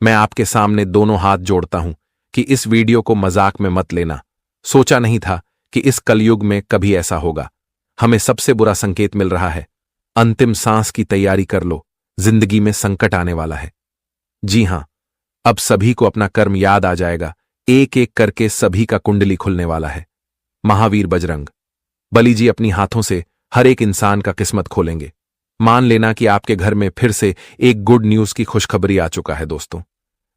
मैं आपके सामने दोनों हाथ जोड़ता हूं कि इस वीडियो को मजाक में मत लेना। सोचा नहीं था कि इस कलयुग में कभी ऐसा होगा। हमें सबसे बुरा संकेत मिल रहा है। अंतिम सांस की तैयारी कर लो, जिंदगी में संकट आने वाला है। जी हां, अब सभी को अपना कर्म याद आ जाएगा। एक एक करके सभी का कुंडली खुलने वाला है। महावीर बजरंग बली जी अपनी हाथों से हर एक इंसान का किस्मत खोलेंगे। मान लेना कि आपके घर में फिर से एक गुड न्यूज की खुशखबरी आ चुका है दोस्तों।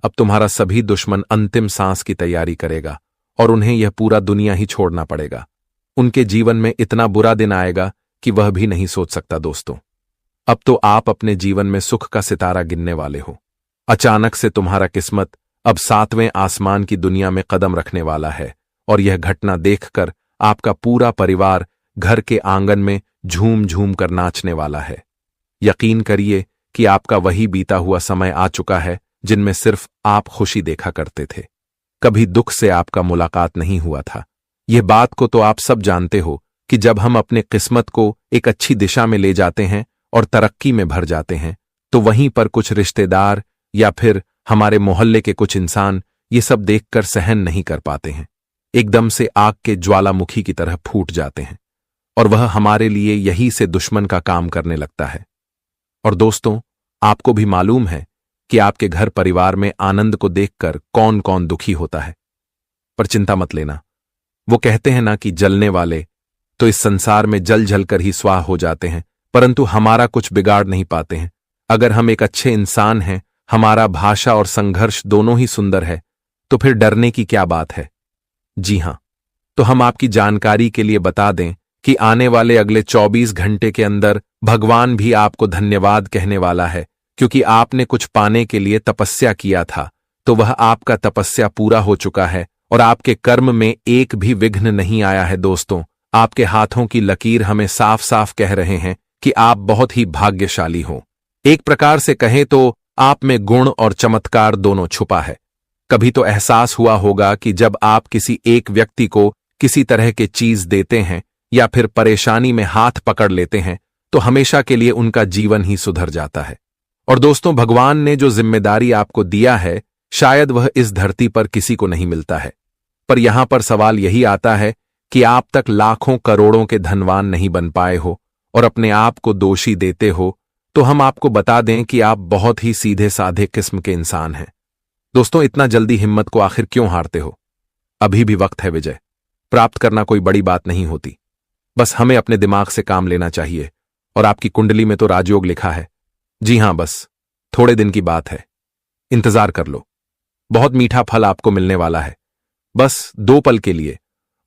अब तुम्हारा सभी दुश्मन अंतिम सांस की तैयारी करेगा और उन्हें यह पूरा दुनिया ही छोड़ना पड़ेगा। उनके जीवन में इतना बुरा दिन आएगा कि वह भी नहीं सोच सकता दोस्तों। अब तो आप अपने जीवन में सुख का सितारा गिनने वाले हो। अचानक से तुम्हारा किस्मत अब 7वें आसमान की दुनिया में कदम रखने वाला है और यह घटना देखकर आपका पूरा परिवार घर के आंगन में झूम झूम कर नाचने वाला है। यकीन करिए कि आपका वही बीता हुआ समय आ चुका है जिनमें सिर्फ आप खुशी देखा करते थे। कभी दुख से आपका मुलाकात नहीं हुआ था। यह बात को तो आप सब जानते हो कि जब हम अपने किस्मत को एक अच्छी दिशा में ले जाते हैं और तरक्की में भर जाते हैं तो वहीं पर कुछ रिश्तेदार या फिर हमारे मोहल्ले के कुछ इंसान ये सब देखकर सहन नहीं कर पाते हैं। एकदम से आग के ज्वालामुखी की तरह फूट जाते हैं और वह हमारे लिए यही से दुश्मन का काम करने लगता है। और दोस्तों, आपको भी मालूम है कि आपके घर परिवार में आनंद को देखकर कौन कौन दुखी होता है। पर चिंता मत लेना। वो कहते हैं ना कि जलने वाले तो इस संसार में जल जल कर ही स्वाह हो जाते हैं, परंतु हमारा कुछ बिगाड़ नहीं पाते हैं। अगर हम एक अच्छे इंसान हैं, हमारा भाषा और संघर्ष दोनों ही सुंदर है, तो फिर डरने की क्या बात है। जी हां, तो हम आपकी जानकारी के लिए बता दें कि आने वाले अगले 24 घंटे के अंदर भगवान भी आपको धन्यवाद कहने वाला है, क्योंकि आपने कुछ पाने के लिए तपस्या किया था, तो वह आपका तपस्या पूरा हो चुका है और आपके कर्म में एक भी विघ्न नहीं आया है। दोस्तों, आपके हाथों की लकीर हमें साफ साफ कह रहे हैं कि आप बहुत ही भाग्यशाली हो। एक प्रकार से कहें तो आप में गुण और चमत्कार दोनों छुपा है। कभी तो एहसास हुआ होगा कि जब आप किसी एक व्यक्ति को किसी तरह के चीज देते हैं या फिर परेशानी में हाथ पकड़ लेते हैं तो हमेशा के लिए उनका जीवन ही सुधर जाता है। और दोस्तों, भगवान ने जो जिम्मेदारी आपको दिया है, शायद वह इस धरती पर किसी को नहीं मिलता है। पर यहां पर सवाल यही आता है कि आप तक लाखों करोड़ों के धनवान नहीं बन पाए हो और अपने आप को दोषी देते हो, तो हम आपको बता दें कि आप बहुत ही सीधे साधे किस्म के इंसान हैं। दोस्तों, इतना जल्दी हिम्मत को आखिर क्यों हारते हो? अभी भी वक्त है विजय प्राप्त करना कोई बड़ी बात नहीं होती। बस हमें अपने दिमाग से काम लेना चाहिए। और आपकी कुंडली में तो राजयोग लिखा है। जी हां, बस थोड़े दिन की बात है, इंतजार कर लो। बहुत मीठा फल आपको मिलने वाला है, बस 2 पल के लिए।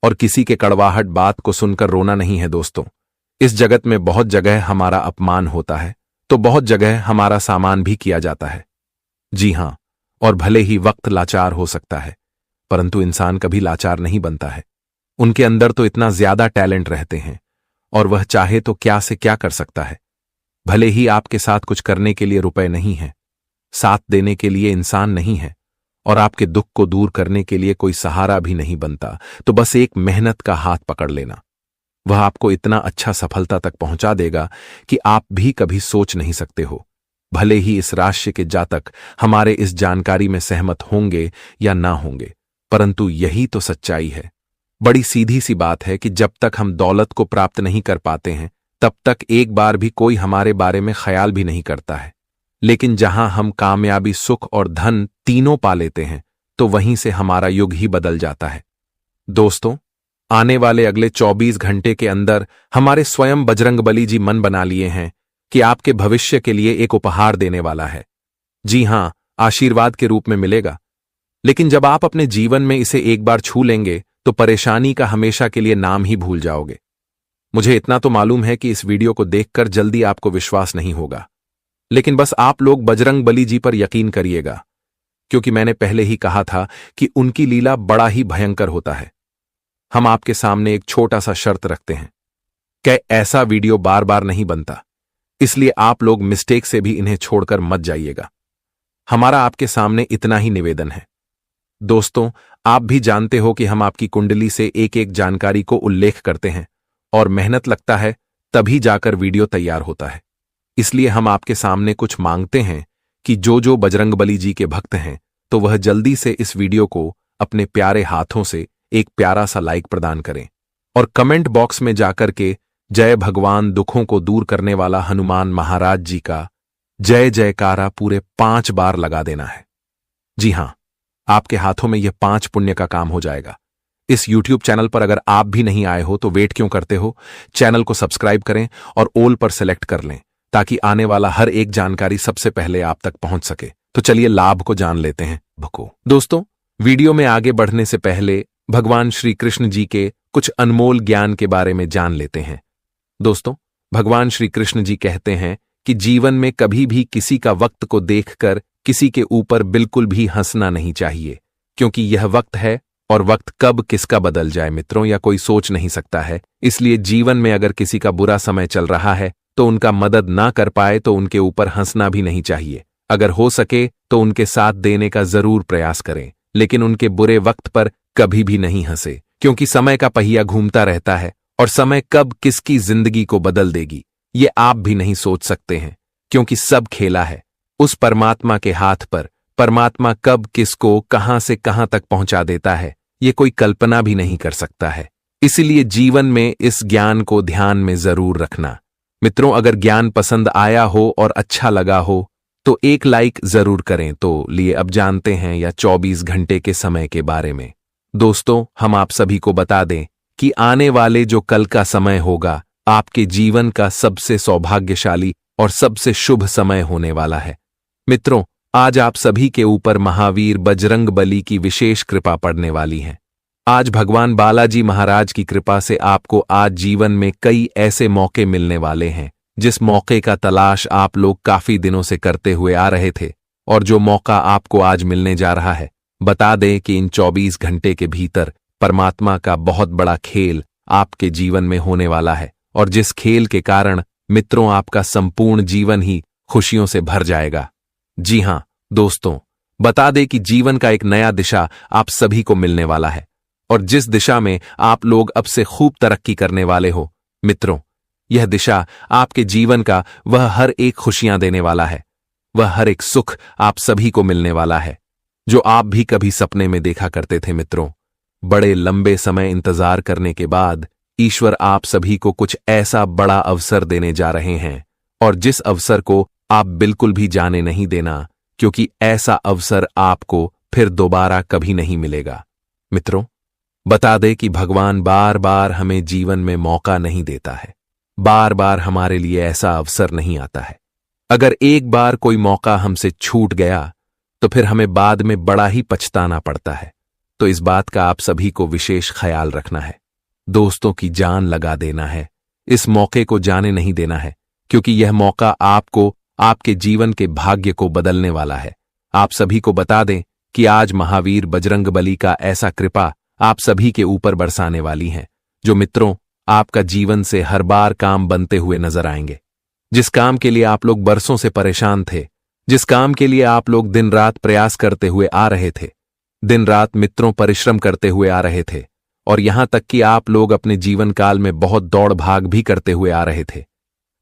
और किसी के कड़वाहट बात को सुनकर रोना नहीं है दोस्तों। इस जगत में बहुत जगह हमारा अपमान होता है, तो बहुत जगह हमारा सामान भी किया जाता है। जी हां, और भले ही वक्त लाचार हो सकता है, परंतु इंसान कभी लाचार नहीं बनता है। उनके अंदर तो इतना ज्यादा टैलेंट रहते हैं और वह चाहे तो क्या से क्या कर सकता है। भले ही आपके साथ कुछ करने के लिए रुपए नहीं है, साथ देने के लिए इंसान नहीं है और आपके दुख को दूर करने के लिए कोई सहारा भी नहीं बनता, तो बस एक मेहनत का हाथ पकड़ लेना। वह आपको इतना अच्छा सफलता तक पहुंचा देगा कि आप भी कभी सोच नहीं सकते हो। भले ही इस राशि के जातक हमारे इस जानकारी में सहमत होंगे या ना होंगे, परंतु यही तो सच्चाई है। बड़ी सीधी सी बात है कि जब तक हम दौलत को प्राप्त नहीं कर पाते हैं, तब तक एक बार भी कोई हमारे बारे में ख्याल भी नहीं करता है। लेकिन जहां हम कामयाबी, सुख और धन तीनों पा लेते हैं, तो वहीं से हमारा युग ही बदल जाता है। दोस्तों, आने वाले अगले 24 घंटे के अंदर हमारे स्वयं बजरंगबली जी मन बना लिए हैं कि आपके भविष्य के लिए एक उपहार देने वाला है। जी हां, आशीर्वाद के रूप में मिलेगा। लेकिन जब आप अपने जीवन में इसे एक बार छू लेंगे तो परेशानी का हमेशा के लिए नाम ही भूल जाओगे। मुझे इतना तो मालूम है कि इस वीडियो को देखकर जल्दी आपको विश्वास नहीं होगा, लेकिन बस आप लोग बजरंगबली जी पर यकीन करिएगा, क्योंकि मैंने पहले ही कहा था कि उनकी लीला बड़ा ही भयंकर होता है। हम आपके सामने एक छोटा सा शर्त रखते हैं कि ऐसा वीडियो बार बार नहीं बनता, इसलिए आप लोग मिस्टेक से भी इन्हें छोड़कर मत जाइएगा। हमारा आपके सामने इतना ही निवेदन है। दोस्तों, आप भी जानते हो कि हम आपकी कुंडली से एक एक जानकारी को उल्लेख करते हैं और मेहनत लगता है, तभी जाकर वीडियो तैयार होता है। इसलिए हम आपके सामने कुछ मांगते हैं कि जो बजरंगबली जी के भक्त हैं तो वह जल्दी से इस वीडियो को अपने प्यारे हाथों से एक प्यारा सा लाइक प्रदान करें और कमेंट बॉक्स में जाकर के जय भगवान दुखों को दूर करने वाला हनुमान महाराज जी का जय जयकारा पूरे 5 बार लगा देना है। जी हां, आपके हाथों में यह 5 पुण्य का काम हो जाएगा। इस YouTube चैनल पर अगर आप भी नहीं आए हो तो वेट क्यों करते हो? चैनल को सब्सक्राइब करें और ऑल पर सेलेक्ट कर लें ताकि आने वाला हर एक जानकारी सबसे पहले आप तक पहुंच सके। तो चलिए लाभ को जान लेते हैं। दोस्तों, वीडियो में आगे बढ़ने से पहले भगवान श्री कृष्ण जी के कुछ अनमोल ज्ञान के बारे में जान लेते हैं। दोस्तों, भगवान श्री कृष्ण जी कहते हैं कि जीवन में कभी भी किसी का वक्त को देखकर किसी के ऊपर बिल्कुल भी हंसना नहीं चाहिए, क्योंकि यह वक्त है और वक्त कब किसका बदल जाए मित्रों या कोई सोच नहीं सकता है। इसलिए जीवन में अगर किसी का बुरा समय चल रहा है तो उनका मदद ना कर पाए तो उनके ऊपर हंसना भी नहीं चाहिए। अगर हो सके तो उनके साथ देने का जरूर प्रयास करें, लेकिन उनके बुरे वक्त पर कभी भी नहीं हंसे, क्योंकि समय का पहिया घूमता रहता है और समय कब किसकी जिंदगी को बदल देगी ये आप भी नहीं सोच सकते हैं, क्योंकि सब खेला है उस परमात्मा के हाथ पर। परमात्मा कब किसको कहां से कहां तक पहुंचा देता है ये कोई कल्पना भी नहीं कर सकता है। इसीलिए जीवन में इस ज्ञान को ध्यान में जरूर रखना। मित्रों, अगर ज्ञान पसंद आया हो और अच्छा लगा हो तो एक लाइक जरूर करें। तो लिए अब जानते हैं या 24 घंटे के समय के बारे में। दोस्तों, हम आप सभी को बता दें कि आने वाले जो कल का समय होगा आपके जीवन का सबसे सौभाग्यशाली और सबसे शुभ समय होने वाला है। मित्रों, आज आप सभी के ऊपर महावीर बजरंगबली की विशेष कृपा पड़ने वाली है। आज भगवान बालाजी महाराज की कृपा से आपको आज जीवन में कई ऐसे मौके मिलने वाले हैं जिस मौके का तलाश आप लोग काफी दिनों से करते हुए आ रहे थे, और जो मौका आपको आज मिलने जा रहा है। बता दें कि इन 24 घंटे के भीतर परमात्मा का बहुत बड़ा खेल आपके जीवन में होने वाला है, और जिस खेल के कारण मित्रों आपका संपूर्ण जीवन ही खुशियों से भर जाएगा। जी हां दोस्तों, बता दें कि जीवन का एक नया दिशा आप सभी को मिलने वाला है, और जिस दिशा में आप लोग अब से खूब तरक्की करने वाले हो मित्रों, यह दिशा आपके जीवन का वह हर एक खुशियां देने वाला है। वह हर एक सुख आप सभी को मिलने वाला है जो आप भी कभी सपने में देखा करते थे। मित्रों, बड़े लंबे समय इंतजार करने के बाद ईश्वर आप सभी को कुछ ऐसा बड़ा अवसर देने जा रहे हैं, और जिस अवसर को आप बिल्कुल भी जाने नहीं देना, क्योंकि ऐसा अवसर आपको फिर दोबारा कभी नहीं मिलेगा। मित्रों, बता दें कि भगवान बार बार हमें जीवन में मौका नहीं देता है, बार बार हमारे लिए ऐसा अवसर नहीं आता है। अगर एक बार कोई मौका हमसे छूट गया तो फिर हमें बाद में बड़ा ही पछताना पड़ता है। तो इस बात का आप सभी को विशेष ख्याल रखना है। दोस्तों की जान लगा देना है, इस मौके को जाने नहीं देना है, क्योंकि यह मौका आपको आपके जीवन के भाग्य को बदलने वाला है। आप सभी को बता दें कि आज महावीर बजरंगबली का ऐसा कृपा आप सभी के ऊपर बरसाने वाली है, जो मित्रों आपका जीवन से हर बार काम बनते हुए नजर आएंगे। जिस काम के लिए आप लोग बरसों से परेशान थे, जिस काम के लिए आप लोग दिन रात प्रयास करते हुए आ रहे थे, दिन रात मित्रों परिश्रम करते हुए आ रहे थे, और यहां तक कि आप लोग अपने जीवन काल में बहुत दौड़ भाग भी करते हुए आ रहे थे,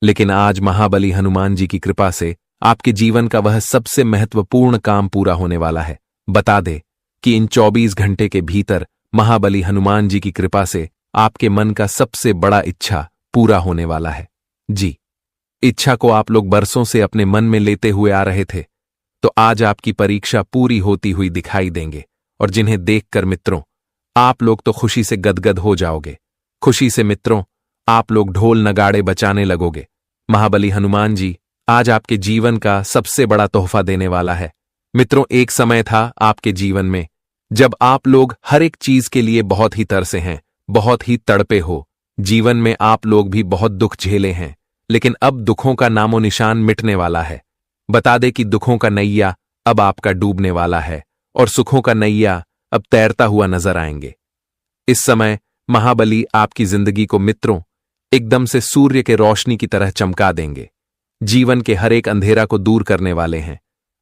लेकिन आज महाबली हनुमान जी की कृपा से आपके जीवन का वह सबसे महत्वपूर्ण काम पूरा होने वाला है। बता दे कि इन 24 घंटे के भीतर महाबली हनुमान जी की कृपा से आपके मन का सबसे बड़ा इच्छा पूरा होने वाला है। जी, इच्छा को आप लोग बरसों से अपने मन में लेते हुए आ रहे थे, तो आज आपकी परीक्षा पूरी होती हुई दिखाई देंगे, और जिन्हें देखकर मित्रों आप लोग तो खुशी से गदगद हो जाओगे। खुशी से मित्रों आप लोग ढोल नगाड़े बजाने लगोगे। महाबली हनुमान जी आज आपके जीवन का सबसे बड़ा तोहफा देने वाला है। मित्रों, एक समय था आपके जीवन में जब आप लोग हर एक चीज के लिए बहुत ही तरसे हैं, बहुत ही तड़पे हो। जीवन में आप लोग भी बहुत दुख झेले हैं, लेकिन अब दुखों का नामो निशान मिटने वाला है। बता दे कि दुखों का नैया अब आपका डूबने वाला है, और सुखों का नैया अब तैरता हुआ नजर आएंगे। इस समय महाबली आपकी जिंदगी को मित्रों एकदम से सूर्य के रोशनी की तरह चमका देंगे। जीवन के हर एक अंधेरा को दूर करने वाले हैं,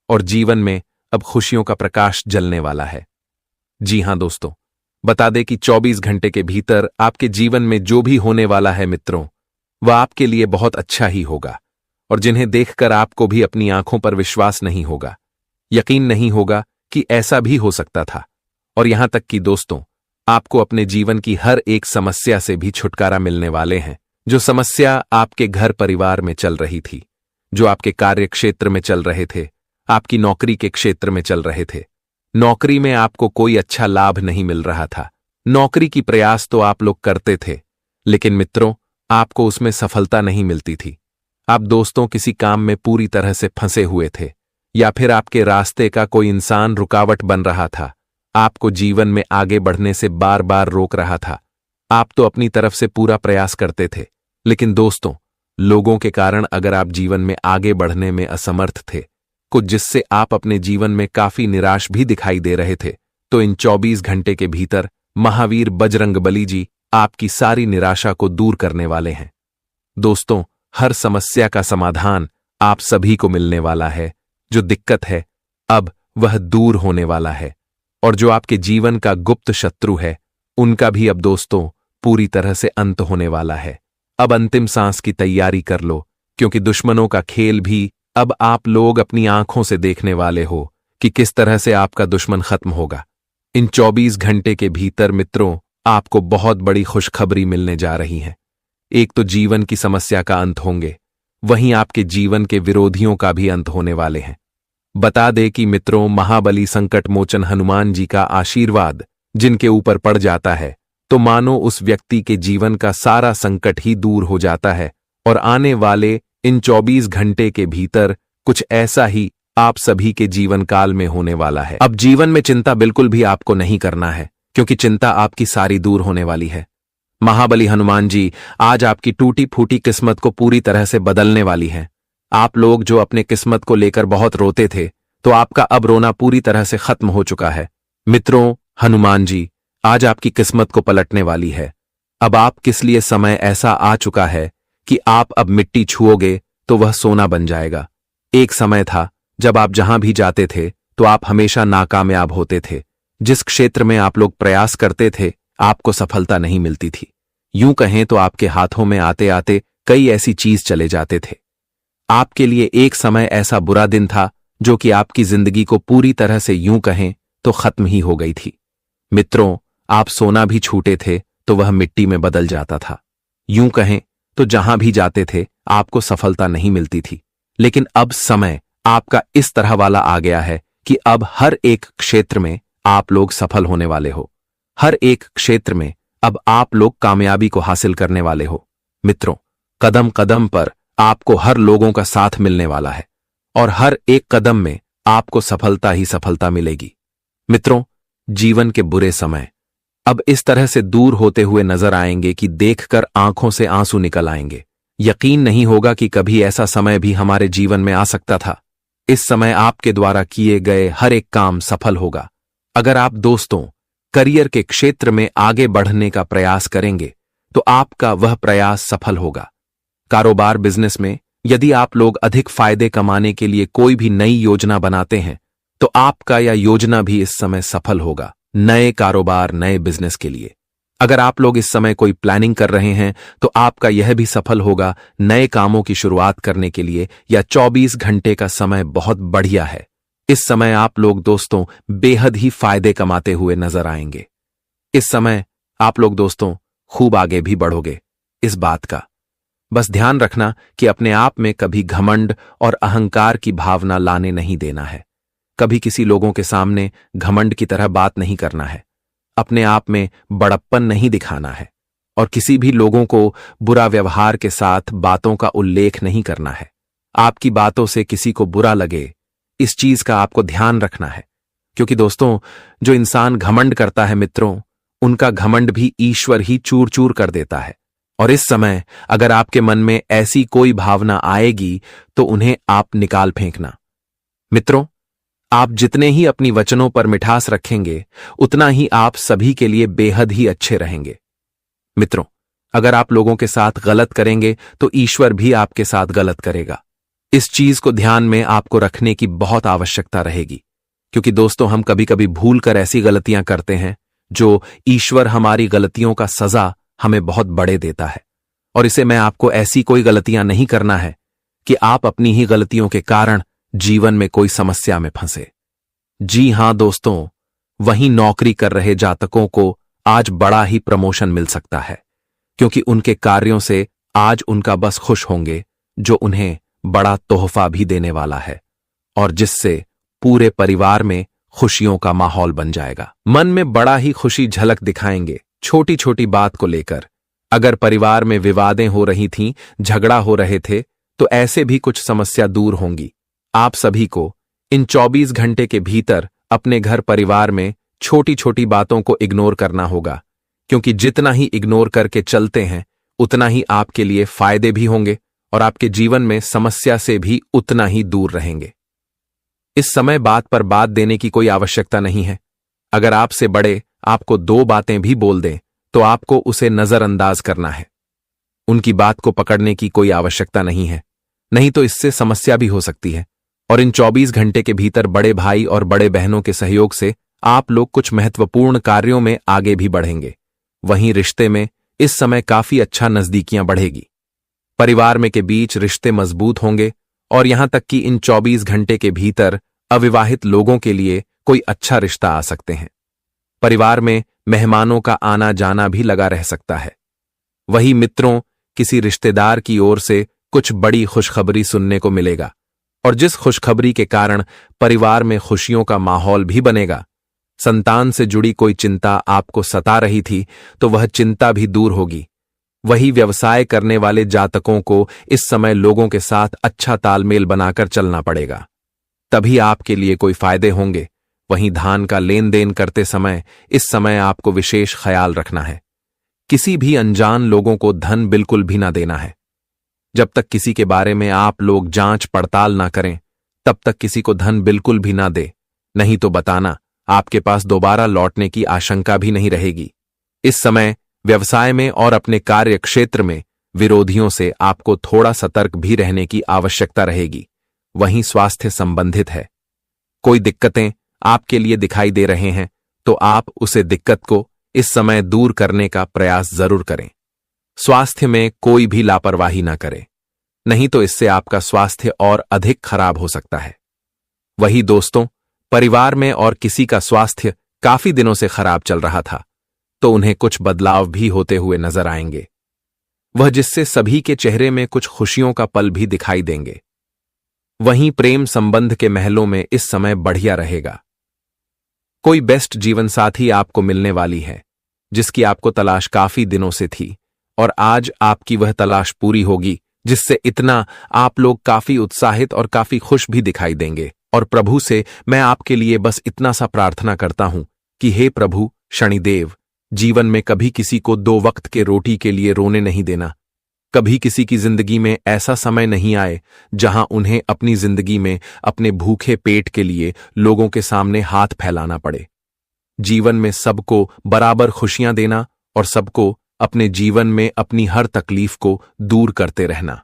और जीवन में अब खुशियों का प्रकाश जलने वाला है। जी हां दोस्तों, बता दे कि 24 घंटे के भीतर आपके जीवन में जो भी होने वाला है मित्रों, वह आपके लिए बहुत अच्छा ही होगा, और जिन्हें देखकर आपको भी अपनी आंखों पर विश्वास नहीं होगा, यकीन नहीं होगा कि ऐसा भी हो सकता था। और यहां तक कि दोस्तों, आपको अपने जीवन की हर एक समस्या से भी छुटकारा मिलने वाले हैं। जो समस्या आपके घर परिवार में चल रही थी, जो आपके कार्य क्षेत्र में चल रहे थे, आपकी नौकरी के क्षेत्र में चल रहे थे। नौकरी में आपको कोई अच्छा लाभ नहीं मिल रहा था। नौकरी की प्रयास तो आप लोग करते थे, लेकिन मित्रों, आपको उसमें सफलता नहीं मिलती थी। आप दोस्तों किसी काम में पूरी तरह से फंसे हुए थे, या फिर आपके रास्ते का कोई इंसान रुकावट बन रहा था, आपको जीवन में आगे बढ़ने से बार बार रोक रहा था। आप तो अपनी तरफ से पूरा प्रयास करते थे, लेकिन दोस्तों, लोगों के कारण अगर आप जीवन में आगे बढ़ने में असमर्थ थे, कुछ जिससे आप अपने जीवन में काफी निराश भी दिखाई दे रहे थे, तो इन 24 घंटे के भीतर महावीर बजरंगबली जी आपकी सारी निराशा को दूर करने वाले हैं। दोस्तों, हर समस्या का समाधान आप सभी को मिलने वाला है। जो दिक्कत है अब वह दूर होने वाला है, और जो आपके जीवन का गुप्त शत्रु है, उनका भी अब दोस्तों पूरी तरह से अंत होने वाला है। अब अंतिम सांस की तैयारी कर लो, क्योंकि दुश्मनों का खेल भी अब आप लोग अपनी आंखों से देखने वाले हो कि किस तरह से आपका दुश्मन खत्म होगा। इन 24 घंटे के भीतर मित्रों, आपको बहुत बड़ी खुशखबरी मिलने जा रही है। एक तो जीवन की समस्या का अंत होंगे, वहीं आपके जीवन के विरोधियों का भी अंत होने वाले हैं। बता दे कि मित्रों, महाबली संकट मोचन हनुमान जी का आशीर्वाद जिनके ऊपर पड़ जाता है, तो मानो उस व्यक्ति के जीवन का सारा संकट ही दूर हो जाता है। और आने वाले इन 24 घंटे के भीतर कुछ ऐसा ही आप सभी के जीवन काल में होने वाला है। अब जीवन में चिंता बिल्कुल भी आपको नहीं करना है, क्योंकि चिंता आपकी सारी दूर होने वाली है। महाबली हनुमान जी आज आपकी टूटी फूटी किस्मत को पूरी तरह से बदलने वाली है। आप लोग जो अपने किस्मत को लेकर बहुत रोते थे, तो आपका अब रोना पूरी तरह से खत्म हो चुका है। मित्रों, हनुमान जी आज आपकी किस्मत को पलटने वाली है। अब आप किस लिए समय ऐसा आ चुका है कि आप अब मिट्टी छुओगे तो वह सोना बन जाएगा। एक समय था जब आप जहां भी जाते थे तो आप हमेशा नाकामयाब होते थे। जिस क्षेत्र में आप लोग प्रयास करते थे, आपको सफलता नहीं मिलती थी। यूं कहें तो आपके हाथों में आते आते कई ऐसी चीज चले जाते थे। आपके लिए एक समय ऐसा बुरा दिन था जो कि आपकी जिंदगी को पूरी तरह से यूं कहें तो खत्म ही हो गई थी। मित्रों, आप सोना भी छूटे थे तो वह मिट्टी में बदल जाता था। यूं कहें तो जहां भी जाते थे आपको सफलता नहीं मिलती थी। लेकिन अब समय आपका इस तरह वाला आ गया है कि अब हर एक क्षेत्र में आप लोग सफल होने वाले हो। हर एक क्षेत्र में अब आप लोग कामयाबी को हासिल करने वाले हो। मित्रों, कदम कदम पर आपको हर लोगों का साथ मिलने वाला है, और हर एक कदम में आपको सफलता ही सफलता मिलेगी। मित्रों, जीवन के बुरे समय अब इस तरह से दूर होते हुए नजर आएंगे कि देखकर आंखों से आंसू निकल आएंगे। यकीन नहीं होगा कि कभी ऐसा समय भी हमारे जीवन में आ सकता था। इस समय आपके द्वारा किए गए हर एक काम सफल होगा। अगर आप दोस्तों करियर के क्षेत्र में आगे बढ़ने का प्रयास करेंगे तो आपका वह प्रयास सफल होगा। कारोबार बिजनेस में यदि आप लोग अधिक फायदे कमाने के लिए कोई भी नई योजना बनाते हैं तो आपका यह योजना भी इस समय सफल होगा, नए कारोबार नए बिजनेस के लिए। अगर आप लोग इस समय कोई प्लानिंग कर रहे हैं तो आपका यह भी सफल होगा नए कामों की शुरुआत करने के लिए। या 24 घंटे का समय बहुत बढ़िया है। इस समय आप लोग दोस्तों बेहद ही फायदे कमाते हुए नजर आएंगे। इस समय आप लोग दोस्तों खूब आगे भी बढ़ोगे। इस बात का बस ध्यान रखना कि अपने आप में कभी घमंड और अहंकार की भावना लाने नहीं देना है। कभी किसी लोगों के सामने घमंड की तरह बात नहीं करना है। अपने आप में बड़प्पन नहीं दिखाना है, और किसी भी लोगों को बुरा व्यवहार के साथ बातों का उल्लेख नहीं करना है। आपकी बातों से किसी को बुरा लगे, इस चीज का आपको ध्यान रखना है। क्योंकि दोस्तों, जो इंसान घमंड करता है मित्रों, उनका घमंड भी ईश्वर ही चूर चूर कर देता है। और इस समय अगर आपके मन में ऐसी कोई भावना आएगी तो उन्हें आप निकाल फेंकना। मित्रों, आप जितने ही अपनी वचनों पर मिठास रखेंगे, उतना ही आप सभी के लिए बेहद ही अच्छे रहेंगे। मित्रों, अगर आप लोगों के साथ गलत करेंगे तो ईश्वर भी आपके साथ गलत करेगा। इस चीज को ध्यान में आपको रखने की बहुत आवश्यकता रहेगी। क्योंकि दोस्तों, हम कभी कभी भूल कर ऐसी गलतियां करते हैं जो ईश्वर हमारी गलतियों का सजा हमें बहुत बड़े देता है। और इसे मैं आपको ऐसी कोई गलतियां नहीं करना है कि आप अपनी ही गलतियों के कारण जीवन में कोई समस्या में फंसे। जी हां दोस्तों, वहीं नौकरी कर रहे जातकों को आज बड़ा ही प्रमोशन मिल सकता है, क्योंकि उनके कार्यों से आज उनका बस खुश होंगे, जो उन्हें बड़ा तोहफा भी देने वाला है और जिससे पूरे परिवार में खुशियों का माहौल बन जाएगा। मन में बड़ा ही खुशी झलक दिखाएंगे छोटी छोटी बात को लेकर। अगर परिवार में विवादें हो रही थीं, झगड़ा हो रहे थे, तो ऐसे भी कुछ समस्या दूर होंगी। आप सभी को इन 24 घंटे के भीतर अपने घर परिवार में छोटी छोटी बातों को इग्नोर करना होगा, क्योंकि जितना ही इग्नोर करके चलते हैं उतना ही आपके लिए फायदे भी होंगे और आपके जीवन में समस्या से भी उतना ही दूर रहेंगे। इस समय बात पर बात देने की कोई आवश्यकता नहीं है। अगर आपसे बड़े आपको 2 बातें भी बोल दें तो आपको उसे नजरअंदाज करना है। उनकी बात को पकड़ने की कोई आवश्यकता नहीं है, नहीं तो इससे समस्या भी हो सकती है। और इन 24 घंटे के भीतर बड़े भाई और बड़े बहनों के सहयोग से आप लोग कुछ महत्वपूर्ण कार्यों में आगे भी बढ़ेंगे। वहीं रिश्ते में इस समय काफी अच्छा नजदीकियां बढ़ेगी। परिवार में के बीच रिश्ते मजबूत होंगे और यहां तक कि इन 24 घंटे के भीतर अविवाहित लोगों के लिए कोई अच्छा रिश्ता आ सकते हैं। परिवार में मेहमानों का आना जाना भी लगा रह सकता है। वही मित्रों, किसी रिश्तेदार की ओर से कुछ बड़ी खुशखबरी सुनने को मिलेगा और जिस खुशखबरी के कारण परिवार में खुशियों का माहौल भी बनेगा। संतान से जुड़ी कोई चिंता आपको सता रही थी तो वह चिंता भी दूर होगी। वही व्यवसाय करने वाले जातकों को इस समय लोगों के साथ अच्छा तालमेल बनाकर चलना पड़ेगा, तभी आपके लिए कोई फायदे होंगे। वहीं धान का लेन देन करते समय इस समय आपको विशेष ख्याल रखना है। किसी भी अनजान लोगों को धन बिल्कुल भी ना देना है। जब तक किसी के बारे में आप लोग जांच पड़ताल ना करें तब तक किसी को धन बिल्कुल भी ना दे, नहीं तो बताना आपके पास दोबारा लौटने की आशंका भी नहीं रहेगी। इस समय व्यवसाय में और अपने कार्य क्षेत्र में विरोधियों से आपको थोड़ा सतर्क भी रहने की आवश्यकता रहेगी। वहीं स्वास्थ्य संबंधित है, कोई दिक्कतें आपके लिए दिखाई दे रहे हैं तो आप उसे दिक्कत को इस समय दूर करने का प्रयास जरूर करें। स्वास्थ्य में कोई भी लापरवाही ना करें, नहीं तो इससे आपका स्वास्थ्य और अधिक खराब हो सकता है। वही दोस्तों, परिवार में और किसी का स्वास्थ्य काफी दिनों से खराब चल रहा था तो उन्हें कुछ बदलाव भी होते हुए नजर आएंगे, वह जिससे सभी के चेहरे में कुछ खुशियों का पल भी दिखाई देंगे। वहीं प्रेम संबंध के महलों में इस समय बढ़िया रहेगा। कोई बेस्ट जीवन साथी आपको मिलने वाली है जिसकी आपको तलाश काफी दिनों से थी और आज आपकी वह तलाश पूरी होगी, जिससे इतना आप लोग काफी उत्साहित और काफी खुश भी दिखाई देंगे। और प्रभु से मैं आपके लिए बस इतना सा प्रार्थना करता हूं कि हे प्रभु शनिदेव, जीवन में कभी किसी को 2 वक्त के रोटी के लिए रोने नहीं देना। कभी किसी की जिंदगी में ऐसा समय नहीं आए जहां उन्हें अपनी जिंदगी में अपने भूखे पेट के लिए लोगों के सामने हाथ फैलाना पड़े। जीवन में सबको बराबर खुशियां देना और सबको अपने जीवन में अपनी हर तकलीफ को दूर करते रहना।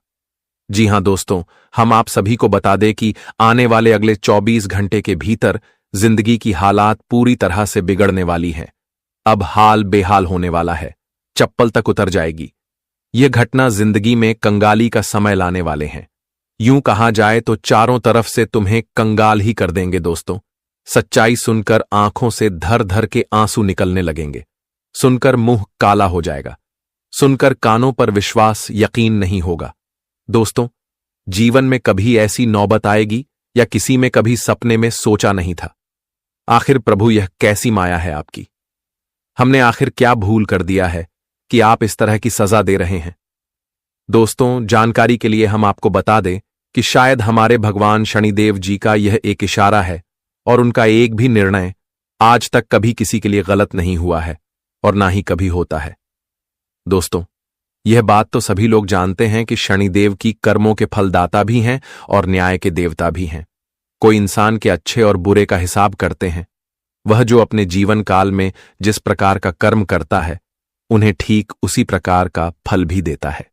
जी हां दोस्तों, हम आप सभी को बता दें कि आने वाले अगले 24 घंटे के भीतर जिंदगी की हालात पूरी तरह से बिगड़ने वाली हैं। अब हाल बेहाल होने वाला है, चप्पल तक उतर जाएगी। यह घटना जिंदगी में कंगाली का समय लाने वाले हैं। यूं कहा जाए तो चारों तरफ से तुम्हें कंगाल ही कर देंगे दोस्तों। सच्चाई सुनकर आंखों से धर धर के आंसू निकलने लगेंगे, सुनकर मुंह काला हो जाएगा, सुनकर कानों पर विश्वास यकीन नहीं होगा। दोस्तों, जीवन में कभी ऐसी नौबत आएगी या किसी में कभी सपने में सोचा नहीं था। आखिर प्रभु यह कैसी माया है आपकी? हमने आखिर क्या भूल कर दिया है कि आप इस तरह की सजा दे रहे हैं? दोस्तों, जानकारी के लिए हम आपको बता दें कि शायद हमारे भगवान शनिदेव जी का यह एक इशारा है और उनका एक भी निर्णय आज तक कभी किसी के लिए गलत नहीं हुआ है और ना ही कभी होता है। दोस्तों, यह बात तो सभी लोग जानते हैं कि शनिदेव की कर्मों के फलदाता भी हैं और न्याय के देवता भी हैं। कोई इंसान के अच्छे और बुरे का हिसाब करते हैं। वह जो अपने जीवन काल में जिस प्रकार का कर्म करता है उन्हें ठीक उसी प्रकार का फल भी देता है।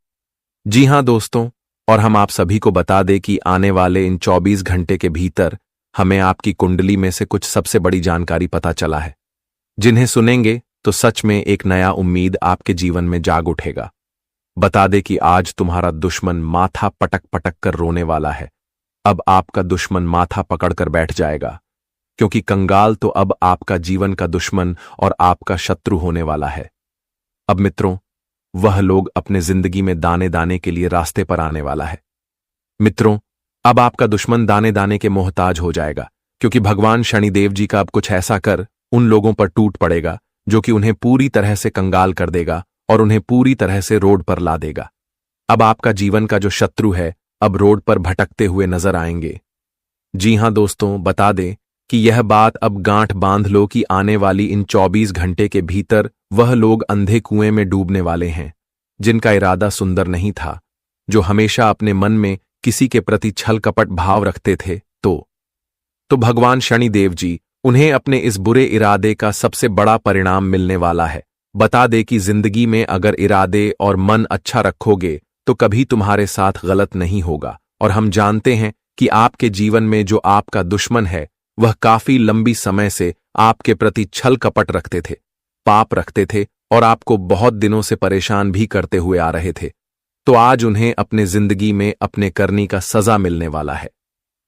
जी हां दोस्तों, और हम आप सभी को बता दें कि आने वाले इन 24 घंटे के भीतर हमें आपकी कुंडली में से कुछ सबसे बड़ी जानकारी पता चला है, जिन्हें सुनेंगे तो सच में एक नया उम्मीद आपके जीवन में जाग उठेगा। बता दे कि आज तुम्हारा दुश्मन माथा पटक पटक कर रोने वाला है। अब आपका दुश्मन माथा पकड़कर बैठ जाएगा, क्योंकि कंगाल तो अब आपका जीवन का दुश्मन और आपका शत्रु होने वाला है। अब मित्रों, वह लोग अपने जिंदगी में दाने दाने के लिए रास्ते पर आने वाला है। मित्रों, अब आपका दुश्मन दाने दाने के मोहताज हो जाएगा, क्योंकि भगवान शनिदेव जी का अब कुछ ऐसा कर उन लोगों पर टूट पड़ेगा जो कि उन्हें पूरी तरह से कंगाल कर देगा और उन्हें पूरी तरह से रोड पर ला देगा। अब आपका जीवन का जो शत्रु है अब रोड पर भटकते हुए नजर आएंगे। जी हां दोस्तों, बता दें कि यह बात अब गांठ बांध लो कि आने वाली इन 24 घंटे के भीतर वह लोग अंधे कुएं में डूबने वाले हैं, जिनका इरादा सुंदर नहीं था, जो हमेशा अपने मन में किसी के प्रति छल कपट भाव रखते थे। तो भगवान शनिदेव जी उन्हें अपने इस बुरे इरादे का सबसे बड़ा परिणाम मिलने वाला है। बता दे कि जिंदगी में अगर इरादे और मन अच्छा रखोगे तो कभी तुम्हारे साथ गलत नहीं होगा। और हम जानते हैं कि आपके जीवन में जो आपका दुश्मन है वह काफी लंबी समय से आपके प्रति छल कपट रखते थे, पाप रखते थे और आपको बहुत दिनों से परेशान भी करते हुए आ रहे थे। तो आज उन्हें अपने जिंदगी में अपने करनी का सजा मिलने वाला है।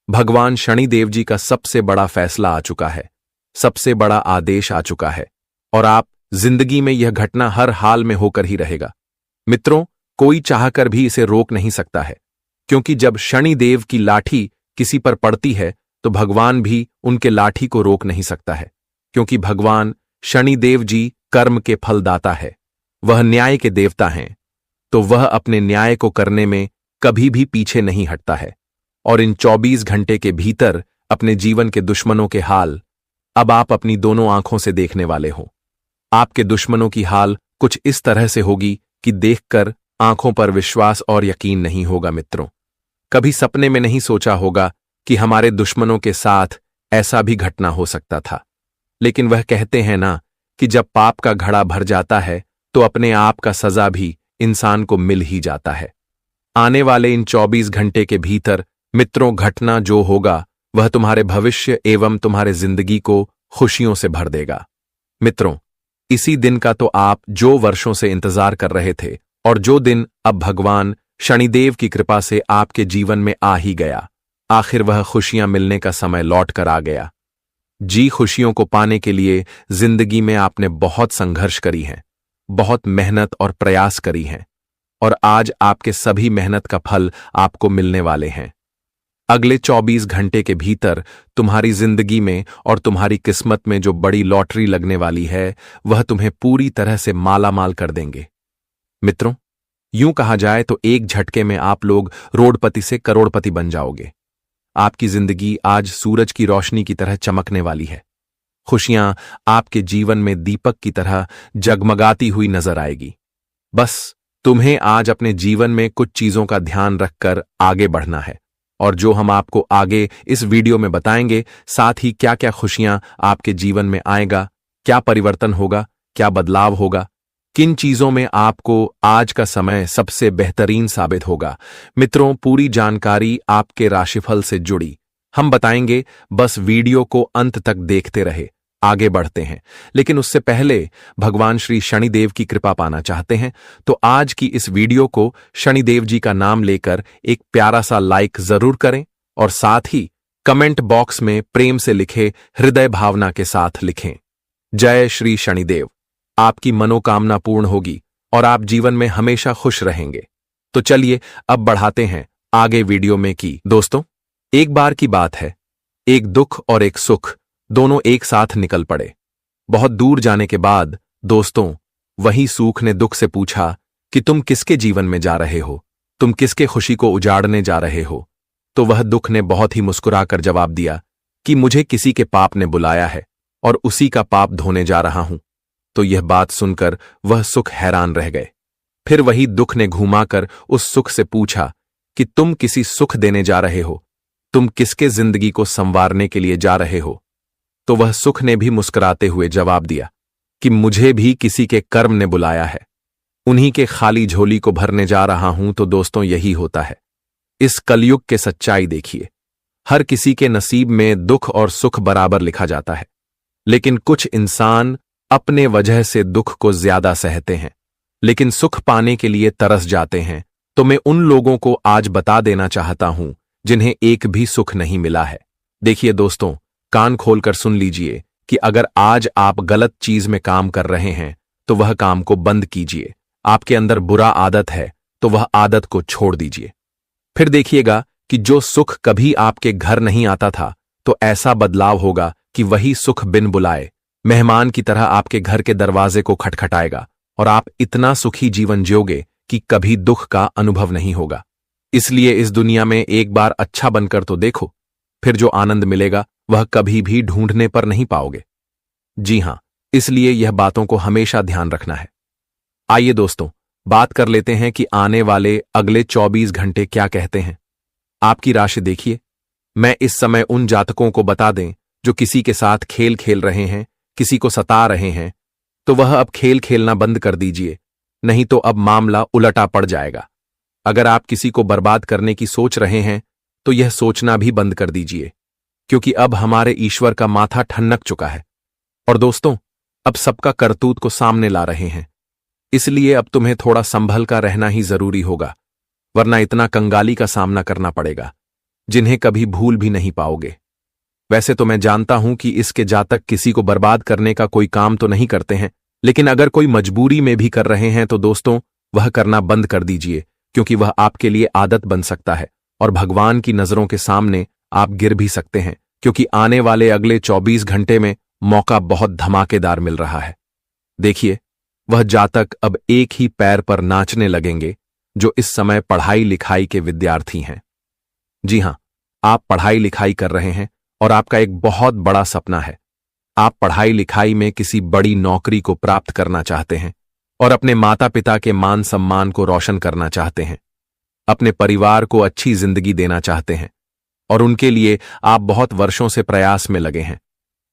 भगवान शनिदेव जी का सबसे बड़ा फैसला आ चुका है, सबसे बड़ा आदेश आ चुका है और आप जिंदगी में यह घटना हर हाल में होकर ही रहेगा। मित्रों, कोई चाहकर भी इसे रोक नहीं सकता है, क्योंकि जब शनिदेव की लाठी किसी पर पड़ती है तो भगवान भी उनके लाठी को रोक नहीं सकता है, क्योंकि भगवान शनिदेव जी कर्म के फलदाता है, वह न्याय के देवता हैं। तो वह अपने न्याय को करने में कभी भी पीछे नहीं हटता है। और इन 24 घंटे के भीतर अपने जीवन के दुश्मनों के हाल अब आप अपनी दोनों आंखों से देखने वाले हो। आपके दुश्मनों की हाल कुछ इस तरह से होगी कि देखकर आंखों पर विश्वास और यकीन नहीं होगा। मित्रों, कभी सपने में नहीं सोचा होगा कि हमारे दुश्मनों के साथ ऐसा भी घटना हो सकता था। लेकिन वह कहते हैं ना कि जब पाप का घड़ा भर जाता है तो अपने आप का सजा भी इंसान को मिल ही जाता है। आने वाले इन 24 घंटे के भीतर मित्रों, घटना जो होगा वह तुम्हारे भविष्य एवं तुम्हारे जिंदगी को खुशियों से भर देगा। मित्रों, इसी दिन का तो आप जो वर्षों से इंतजार कर रहे थे और जो दिन अब भगवान शनिदेव की कृपा से आपके जीवन में आ ही गया। आखिर वह खुशियां मिलने का समय लौट कर आ गया। जी, खुशियों को पाने के लिए जिंदगी में आपने बहुत संघर्ष करी है, बहुत मेहनत और प्रयास करी हैं और आज आपके सभी मेहनत का फल आपको मिलने वाले हैं। अगले 24 घंटे के भीतर तुम्हारी जिंदगी में और तुम्हारी किस्मत में जो बड़ी लॉटरी लगने वाली है वह तुम्हें पूरी तरह से मालामाल कर देंगे। मित्रों, यूं कहा जाए तो एक झटके में आप लोग रोडपति से करोड़पति बन जाओगे। आपकी जिंदगी आज सूरज की रोशनी की तरह चमकने वाली है। खुशियां आपके जीवन में दीपक की तरह जगमगाती हुई नजर आएगी। बस तुम्हें आज अपने जीवन में कुछ चीजों का ध्यान रखकर आगे बढ़ना है, और जो हम आपको आगे इस वीडियो में बताएंगे, साथ ही क्या क्या खुशियां आपके जीवन में आएगा, क्या परिवर्तन होगा, क्या बदलाव होगा, किन चीजों में आपको आज का समय सबसे बेहतरीन साबित होगा। मित्रों, पूरी जानकारी आपके राशिफल से जुड़ी हम बताएंगे। बस वीडियो को अंत तक देखते रहे। आगे बढ़ते हैं, लेकिन उससे पहले भगवान श्री शनिदेव की कृपा पाना चाहते हैं तो आज की इस वीडियो को शनिदेव जी का नाम लेकर एक प्यारा सा लाइक जरूर करें और साथ ही कमेंट बॉक्स में प्रेम से लिखे हृदय भावना के साथ लिखें, जय श्री शनिदेव। आपकी मनोकामना पूर्ण होगी और आप जीवन में हमेशा खुश रहेंगे। तो चलिए अब बढ़ाते हैं आगे वीडियो में। की दोस्तों, एक बार की बात है, एक दुख और एक सुख दोनों एक साथ निकल पड़े। बहुत दूर जाने के बाद दोस्तों, वही सुख ने दुख से पूछा कि तुम किसके जीवन में जा रहे हो, तुम किसके खुशी को उजाड़ने जा रहे हो। तो वह दुख ने बहुत ही मुस्कुराकर जवाब दिया कि मुझे किसी के पाप ने बुलाया है और उसी का पाप धोने जा रहा हूं। तो यह बात सुनकर वह सुख हैरान रह गए। फिर वही दुख ने घुमाकर उस सुख से पूछा कि तुम किसी सुख देने जा रहे हो, तुम किसके जिंदगी को संवारने के लिए जा रहे हो। तो वह सुख ने भी मुस्कुराते हुए जवाब दिया कि मुझे भी किसी के कर्म ने बुलाया है, उन्हीं के खाली झोली को भरने जा रहा हूं। तो दोस्तों, यही होता है। इस कलयुग के सच्चाई देखिए, हर किसी के नसीब में दुख और सुख बराबर लिखा जाता है, लेकिन कुछ इंसान अपने वजह से दुख को ज्यादा सहते हैं लेकिन सुख पाने के लिए तरस जाते हैं, तो मैं उन लोगों को आज बता देना चाहता हूं जिन्हें एक भी सुख नहीं मिला है। देखिए दोस्तों, कान खोलकर सुन लीजिए कि अगर आज आप गलत चीज में काम कर रहे हैं तो वह काम को बंद कीजिए। आपके अंदर बुरा आदत है तो वह आदत को छोड़ दीजिए। फिर देखिएगा कि जो सुख कभी आपके घर नहीं आता था, तो ऐसा बदलाव होगा कि वही सुख बिन बुलाए मेहमान की तरह आपके घर के दरवाजे को खटखटाएगा और आप इतना सुखी जीवन जियोगे कि कभी दुख का अनुभव नहीं होगा। इसलिए इस दुनिया में एक बार अच्छा बनकर तो देखो, फिर जो आनंद मिलेगा वह कभी भी ढूंढने पर नहीं पाओगे। जी हां, इसलिए यह बातों को हमेशा ध्यान रखना है। आइए दोस्तों, बात कर लेते हैं कि आने वाले अगले 24 घंटे क्या कहते हैं। आपकी राशि देखिए। मैं इस समय उन जातकों को बता दें जो किसी के साथ खेल खेल रहे हैं, किसी को सता रहे हैं, तो वह अब खेल खेलना बंद कर दीजिए, नहीं तो अब मामला उलटा पड़ जाएगा। अगर आप किसी को बर्बाद करने की सोच रहे हैं तो यह सोचना भी बंद कर दीजिए, क्योंकि अब हमारे ईश्वर का माथा ठनक चुका है और दोस्तों अब सबका करतूत को सामने ला रहे हैं। इसलिए अब तुम्हें थोड़ा संभल कर रहना ही जरूरी होगा, वरना इतना कंगाली का सामना करना पड़ेगा जिन्हें कभी भूल भी नहीं पाओगे। वैसे तो मैं जानता हूं कि इसके जातक किसी को बर्बाद करने का कोई काम तो नहीं करते हैं, लेकिन अगर कोई मजबूरी में भी कर रहे हैं तो दोस्तों वह करना बंद कर दीजिए, क्योंकि वह आपके लिए आदत बन सकता है और भगवान की नजरों के सामने आप गिर भी सकते हैं, क्योंकि आने वाले अगले 24 घंटे में मौका बहुत धमाकेदार मिल रहा है। देखिए, वह जातक अब एक ही पैर पर नाचने लगेंगे जो इस समय पढ़ाई लिखाई के विद्यार्थी हैं। जी हां, आप पढ़ाई लिखाई कर रहे हैं और आपका एक बहुत बड़ा सपना है। आप पढ़ाई लिखाई में किसी बड़ी नौकरी को प्राप्त करना चाहते हैं और अपने माता पिता के मान सम्मान को रोशन करना चाहते हैं, अपने परिवार को अच्छी जिंदगी देना चाहते हैं और उनके लिए आप बहुत वर्षों से प्रयास में लगे हैं।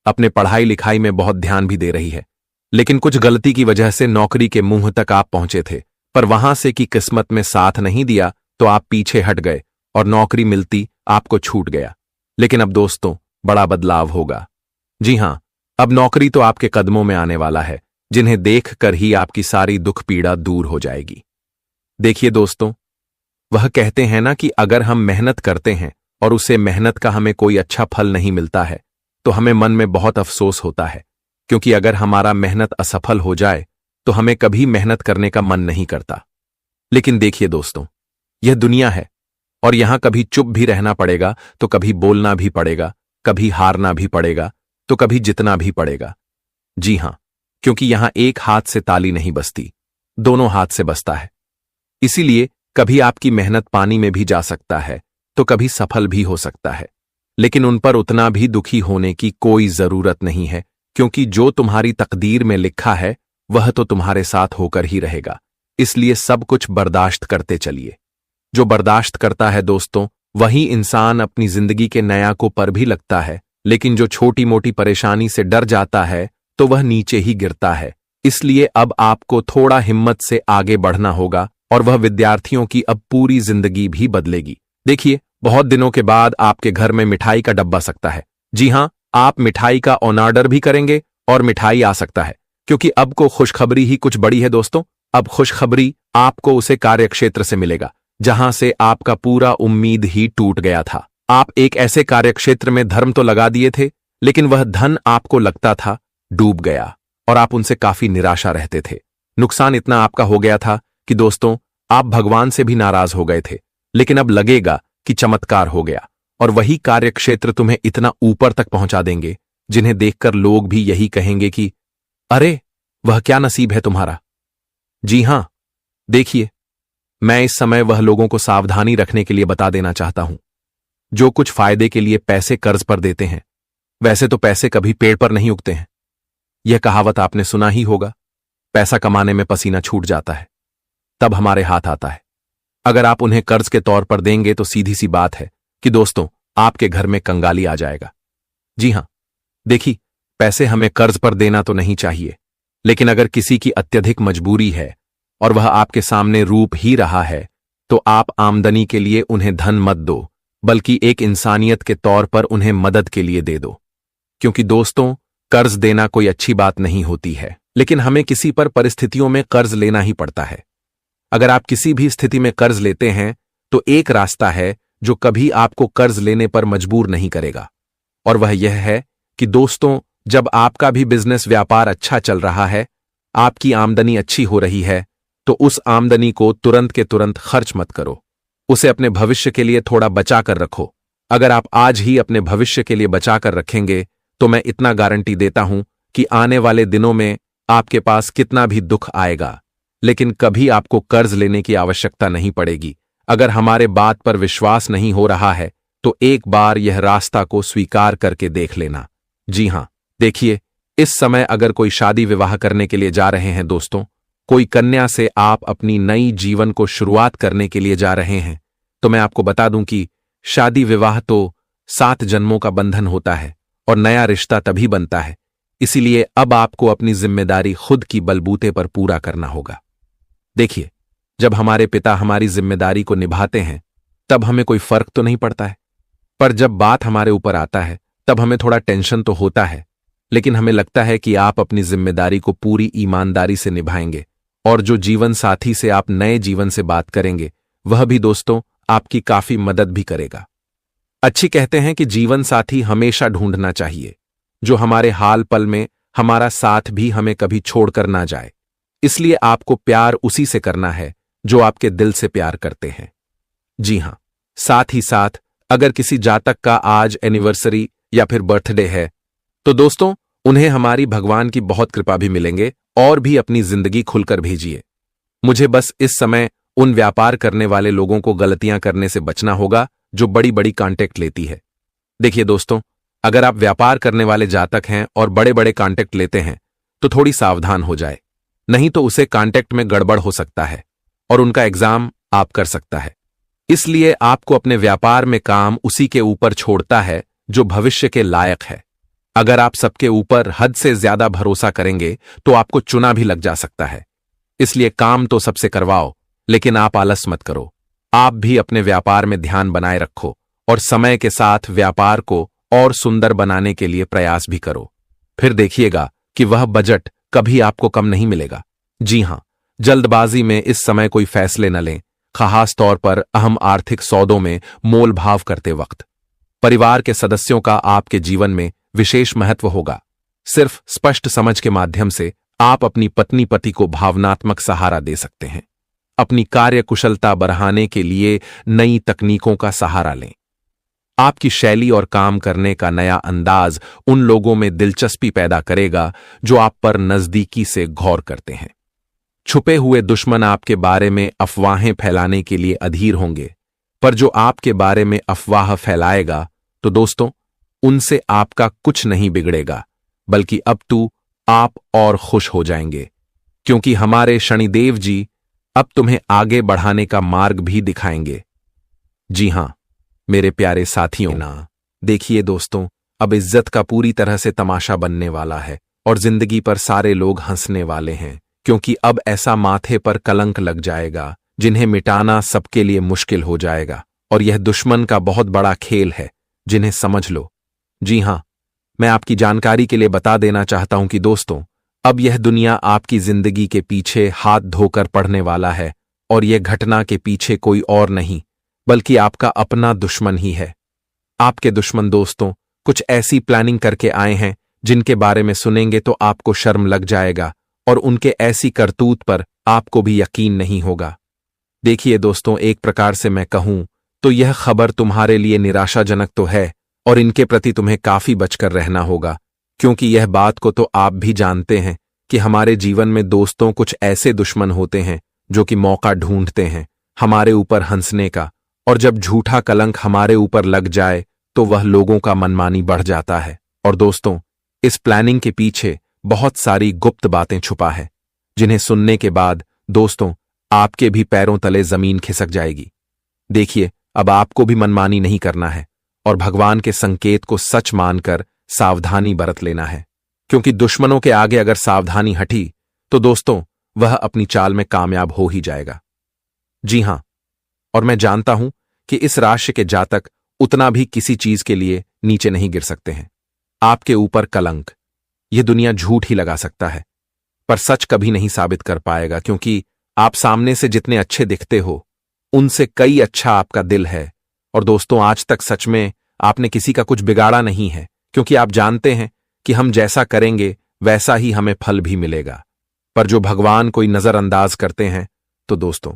अपने पढ़ाई लिखाई में बहुत ध्यान भी दे रही है, लेकिन कुछ गलती की वजह से नौकरी के मुंह तक आप पहुंचे थे, पर वहां से कि किस्मत में साथ नहीं दिया तो आप पीछे हट गए और नौकरी मिलती आपको छूट गया। लेकिन अब दोस्तों बड़ा बदलाव होगा। जी हां, अब नौकरी तो आपके कदमों में आने वाला है, जिन्हें देखकर ही आपकी सारी दुख पीड़ा दूर हो जाएगी। देखिए दोस्तों, वह कहते हैं ना कि अगर हम मेहनत करते हैं और उसे मेहनत का हमें कोई अच्छा फल नहीं मिलता है तो हमें मन में बहुत अफसोस होता है, क्योंकि अगर हमारा मेहनत असफल हो जाए तो हमें कभी मेहनत करने का मन नहीं करता। लेकिन देखिए दोस्तों, यह दुनिया है और यहां कभी चुप भी रहना पड़ेगा तो कभी बोलना भी पड़ेगा, कभी हारना भी पड़ेगा तो कभी जितना भी पड़ेगा। जी हां, क्योंकि यहां एक हाथ से ताली नहीं बजती, दोनों हाथ से बजता है। इसीलिए कभी आपकी मेहनत पानी में भी जा सकता है तो कभी सफल भी हो सकता है, लेकिन उन पर उतना भी दुखी होने की कोई जरूरत नहीं है, क्योंकि जो तुम्हारी तकदीर में लिखा है वह तो तुम्हारे साथ होकर ही रहेगा। इसलिए सब कुछ बर्दाश्त करते चलिए। जो बर्दाश्त करता है दोस्तों, वही इंसान अपनी जिंदगी के नयाकों पर भी लगता है, लेकिन जो छोटी मोटी परेशानी से डर जाता है तो वह नीचे ही गिरता है। इसलिए अब आपको थोड़ा हिम्मत से आगे बढ़ना होगा और वह विद्यार्थियों की अब पूरी जिंदगी भी बदलेगी। देखिए, बहुत दिनों के बाद आपके घर में मिठाई का डब्बा सकता है। जी हां, आप मिठाई का ऑन ऑर्डर भी करेंगे और मिठाई आ सकता है, क्योंकि अब को खुशखबरी ही कुछ बड़ी है दोस्तों। अब खुशखबरी आपको उसे कार्यक्षेत्र से मिलेगा जहां से आपका पूरा उम्मीद ही टूट गया था। आप एक ऐसे कार्यक्षेत्र में धर्म तो लगा दिए थे, लेकिन वह धन आपको लगता था डूब गया और आप उनसे काफी निराशा रहते थे। नुकसान इतना आपका हो गया था कि दोस्तों आप भगवान से भी नाराज हो गए थे, लेकिन अब लगेगा कि चमत्कार हो गया और वही कार्यक्षेत्र तुम्हें इतना ऊपर तक पहुंचा देंगे जिन्हें देखकर लोग भी यही कहेंगे कि अरे वह क्या नसीब है तुम्हारा। जी हां, देखिए, मैं इस समय वह लोगों को सावधानी रखने के लिए बता देना चाहता हूं जो कुछ फायदे के लिए पैसे कर्ज पर देते हैं। वैसे तो पैसे कभी पेड़ पर नहीं उगते हैं, यह कहावत आपने सुना ही होगा। पैसा कमाने में पसीना छूट जाता है, तब हमारे हाथ आता है। अगर आप उन्हें कर्ज के तौर पर देंगे तो सीधी सी बात है कि दोस्तों आपके घर में कंगाली आ जाएगा। जी हां, देखिए, पैसे हमें कर्ज पर देना तो नहीं चाहिए, लेकिन अगर किसी की अत्यधिक मजबूरी है और वह आपके सामने रूप ही रहा है तो आप आमदनी के लिए उन्हें धन मत दो, बल्कि एक इंसानियत के तौर पर उन्हें मदद के लिए दे दो। क्योंकि दोस्तों कर्ज देना कोई अच्छी बात नहीं होती है, लेकिन हमें किसी पर परिस्थितियों में कर्ज लेना ही पड़ता है। अगर आप किसी भी स्थिति में कर्ज लेते हैं तो एक रास्ता है जो कभी आपको कर्ज लेने पर मजबूर नहीं करेगा, और वह यह है कि दोस्तों, जब आपका भी बिजनेस व्यापार अच्छा चल रहा है, आपकी आमदनी अच्छी हो रही है, तो उस आमदनी को तुरंत के तुरंत खर्च मत करो। उसे अपने भविष्य के लिए थोड़ा बचा कर रखो। अगर आप आज ही अपने भविष्य के लिए बचा कर रखेंगे तो मैं इतना गारंटी देता हूं कि आने वाले दिनों में आपके पास कितना भी दुख आएगा, लेकिन कभी आपको कर्ज लेने की आवश्यकता नहीं पड़ेगी। अगर हमारे बात पर विश्वास नहीं हो रहा है तो एक बार यह रास्ता को स्वीकार करके देख लेना। जी हां, देखिए, इस समय अगर कोई शादी विवाह करने के लिए जा रहे हैं दोस्तों, कोई कन्या से आप अपनी नई जीवन को शुरुआत करने के लिए जा रहे हैं, तो मैं आपको बता दूं कि शादी विवाह तो 7 जन्मों का बंधन होता है और नया रिश्ता तभी बनता है। इसीलिए अब आपको अपनी जिम्मेदारी खुद की बलबूते पर पूरा करना होगा। देखिए, जब हमारे पिता हमारी जिम्मेदारी को निभाते हैं तब हमें कोई फर्क तो नहीं पड़ता है, पर जब बात हमारे ऊपर आता है तब हमें थोड़ा टेंशन तो होता है। लेकिन हमें लगता है कि आप अपनी जिम्मेदारी को पूरी ईमानदारी से निभाएंगे, और जो जीवन साथी से आप नए जीवन से बात करेंगे वह भी दोस्तों आपकी काफी मदद भी करेगा। अच्छी कहते हैं कि जीवन साथी हमेशा ढूंढना चाहिए जो हमारे हाल पल में हमारा साथ भी हमें कभी छोड़कर ना जाए। इसलिए आपको प्यार उसी से करना है जो आपके दिल से प्यार करते हैं। जी हां, साथ ही साथ अगर किसी जातक का आज एनिवर्सरी या फिर बर्थडे है तो दोस्तों उन्हें हमारी भगवान की बहुत कृपा भी मिलेंगे, और भी अपनी जिंदगी खुलकर भेजिए। मुझे बस इस समय उन व्यापार करने वाले लोगों को गलतियां करने से बचना होगा जो बड़ी बड़ी कॉन्टेक्ट लेती है। देखिए दोस्तों, अगर आप व्यापार करने वाले जातक हैं और बड़े बड़े कॉन्टेक्ट लेते हैं तो थोड़ी सावधान हो जाए, नहीं तो उसे कॉन्टेक्ट में गड़बड़ हो सकता है और उनका एग्जाम आप कर सकता है। इसलिए आपको अपने व्यापार में काम उसी के ऊपर छोड़ता है जो भविष्य के लायक है। अगर आप सबके ऊपर हद से ज्यादा भरोसा करेंगे तो आपको चुना भी लग जा सकता है। इसलिए काम तो सबसे करवाओ, लेकिन आप आलस मत करो। आप भी अपने व्यापार में ध्यान बनाए रखो और समय के साथ व्यापार को और सुंदर बनाने के लिए प्रयास भी करो। फिर देखिएगा कि वह बजट कभी आपको कम नहीं मिलेगा। जी हां, जल्दबाजी में इस समय कोई फैसले न लें, खास तौर पर अहम आर्थिक सौदों में मोल भाव करते वक्त। परिवार के सदस्यों का आपके जीवन में विशेष महत्व होगा। सिर्फ स्पष्ट समझ के माध्यम से आप अपनी पत्नी पति को भावनात्मक सहारा दे सकते हैं। अपनी कार्य कुशलता बढ़ाने के लिए नई तकनीकों का सहारा लें। आपकी शैली और काम करने का नया अंदाज उन लोगों में दिलचस्पी पैदा करेगा जो आप पर नजदीकी से गौर करते हैं। छुपे हुए दुश्मन आपके बारे में अफवाहें फैलाने के लिए अधीर होंगे, पर जो आपके बारे में अफवाह फैलाएगा तो दोस्तों उनसे आपका कुछ नहीं बिगड़ेगा, बल्कि अब तो आप और खुश हो जाएंगे, क्योंकि हमारे शनिदेव जी अब तुम्हें आगे बढ़ाने का मार्ग भी दिखाएंगे। जी हां मेरे प्यारे साथियों, ना देखिए दोस्तों, अब इज्जत का पूरी तरह से तमाशा बनने वाला है और जिंदगी पर सारे लोग हंसने वाले हैं, क्योंकि अब ऐसा माथे पर कलंक लग जाएगा जिन्हें मिटाना सबके लिए मुश्किल हो जाएगा। और यह दुश्मन का बहुत बड़ा खेल है जिन्हें समझ लो। जी हां, मैं आपकी जानकारी के लिए बता देना चाहता हूं कि दोस्तों अब यह दुनिया आपकी जिंदगी के पीछे हाथ धोकर पड़ने वाला है, और यह घटना के पीछे कोई और नहीं बल्कि आपका अपना दुश्मन ही है। आपके दुश्मन दोस्तों कुछ ऐसी प्लानिंग करके आए हैं जिनके बारे में सुनेंगे तो आपको शर्म लग जाएगा और उनके ऐसी करतूत पर आपको भी यकीन नहीं होगा। देखिए दोस्तों, एक प्रकार से मैं कहूं तो यह खबर तुम्हारे लिए निराशाजनक तो है, और इनके प्रति तुम्हें काफी बचकर रहना होगा, क्योंकि यह बात को तो आप भी जानते हैं कि हमारे जीवन में दोस्तों कुछ ऐसे दुश्मन होते हैं जो कि मौका ढूंढते हैं हमारे ऊपर हंसने का, और जब झूठा कलंक हमारे ऊपर लग जाए तो वह लोगों का मनमानी बढ़ जाता है। और दोस्तों इस प्लानिंग के पीछे बहुत सारी गुप्त बातें छुपा है, जिन्हें सुनने के बाद दोस्तों आपके भी पैरों तले जमीन खिसक जाएगी। देखिए, अब आपको भी मनमानी नहीं करना है और भगवान के संकेत को सच मानकर सावधानी बरत लेना है, क्योंकि दुश्मनों के आगे अगर सावधानी हटी तो दोस्तों वह अपनी चाल में कामयाब हो ही जाएगा। जी हां, और मैं जानता हूं कि इस राशि के जातक उतना भी किसी चीज के लिए नीचे नहीं गिर सकते हैं। आपके ऊपर कलंक यह दुनिया झूठ ही लगा सकता है, पर सच कभी नहीं साबित कर पाएगा, क्योंकि आप सामने से जितने अच्छे दिखते हो उनसे कई अच्छा आपका दिल है। और दोस्तों, आज तक सच में आपने किसी का कुछ बिगाड़ा नहीं है, क्योंकि आप जानते हैं कि हम जैसा करेंगे वैसा ही हमें फल भी मिलेगा। पर जो भगवान कोई नजरअंदाज करते हैं तो दोस्तों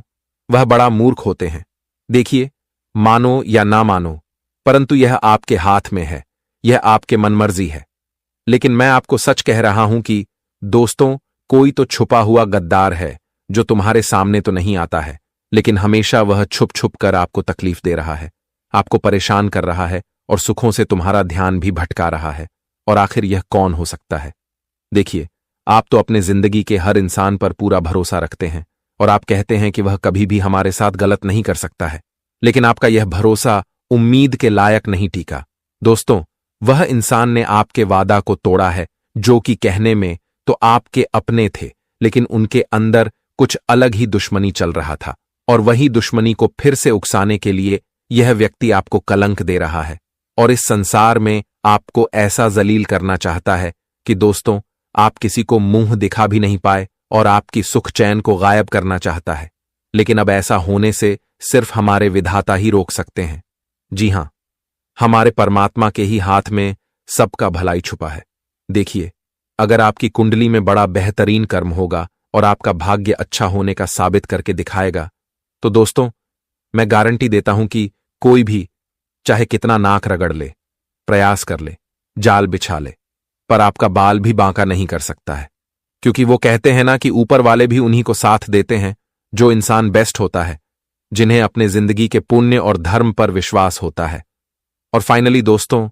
वह बड़ा मूर्ख होते हैं। देखिए, मानो या ना मानो, परंतु यह आपके हाथ में है, यह आपके मनमर्जी है। लेकिन मैं आपको सच कह रहा हूं कि दोस्तों, कोई तो छुपा हुआ गद्दार है जो तुम्हारे सामने तो नहीं आता है, लेकिन हमेशा वह छुप छुप कर आपको तकलीफ दे रहा है, आपको परेशान कर रहा है और सुखों से तुम्हारा ध्यान भी भटका रहा है। और आखिर यह कौन हो सकता है? देखिए, आप तो अपने जिंदगी के हर इंसान पर पूरा भरोसा रखते हैं और आप कहते हैं कि वह कभी भी हमारे साथ गलत नहीं कर सकता है, लेकिन आपका यह भरोसा उम्मीद के लायक नहीं टिका। दोस्तों, वह इंसान ने आपके वादा को तोड़ा है, जो कि कहने में तो आपके अपने थे, लेकिन उनके अंदर कुछ अलग ही दुश्मनी चल रहा था। और वही दुश्मनी को फिर से उकसाने के लिए यह व्यक्ति आपको कलंक दे रहा है और इस संसार में आपको ऐसा जलील करना चाहता है कि दोस्तों, आप किसी को मुंह दिखा भी नहीं पाए और आपकी सुख चैन को गायब करना चाहता है। लेकिन अब ऐसा होने से सिर्फ हमारे विधाता ही रोक सकते हैं। जी हां, हमारे परमात्मा के ही हाथ में सबका भलाई छुपा है। देखिए, अगर आपकी कुंडली में बड़ा बेहतरीन कर्म होगा और आपका भाग्य अच्छा होने का साबित करके दिखाएगा, तो दोस्तों मैं गारंटी देता हूं कि कोई भी चाहे कितना नाक रगड़ ले, प्रयास कर ले, जाल बिछा ले, पर आपका बाल भी बांका नहीं कर सकता है। क्योंकि वो कहते हैं ना कि ऊपर वाले भी उन्हीं को साथ देते हैं जो इंसान बेस्ट होता है, जिन्हें अपने जिंदगी के पुण्य और धर्म पर विश्वास होता है। और फाइनली दोस्तों,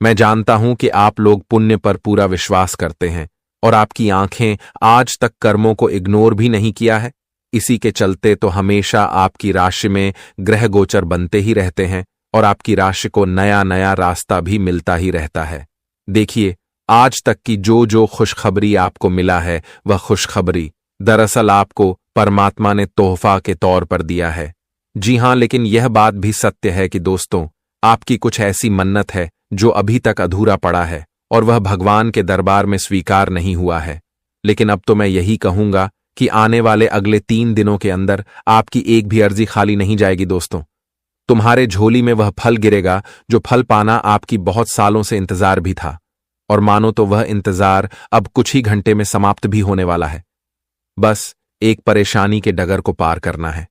मैं जानता हूं कि आप लोग पुण्य पर पूरा विश्वास करते हैं और आपकी आंखें आज तक कर्मों को इग्नोर भी नहीं किया है। इसी के चलते तो हमेशा आपकी राशि में ग्रह गोचर बनते ही रहते हैं और आपकी राशि को नया नया रास्ता भी मिलता ही रहता है। देखिए, आज तक की जो खुशखबरी आपको मिला है, वह खुशखबरी दरअसल आपको परमात्मा ने तोहफा के तौर पर दिया है। जी हां, लेकिन यह बात भी सत्य है कि दोस्तों, आपकी कुछ ऐसी मन्नत है जो अभी तक अधूरा पड़ा है और वह भगवान के दरबार में स्वीकार नहीं हुआ है। लेकिन अब तो मैं यही कहूंगा कि आने वाले अगले 3 दिनों के अंदर आपकी एक भी अर्जी खाली नहीं जाएगी। दोस्तों, तुम्हारे झोली में वह फल गिरेगा जो फल पाना आपकी बहुत सालों से इंतजार भी था, और मानो तो वह इंतजार अब कुछ ही घंटे में समाप्त भी होने वाला है। बस एक परेशानी के डगर को पार करना है,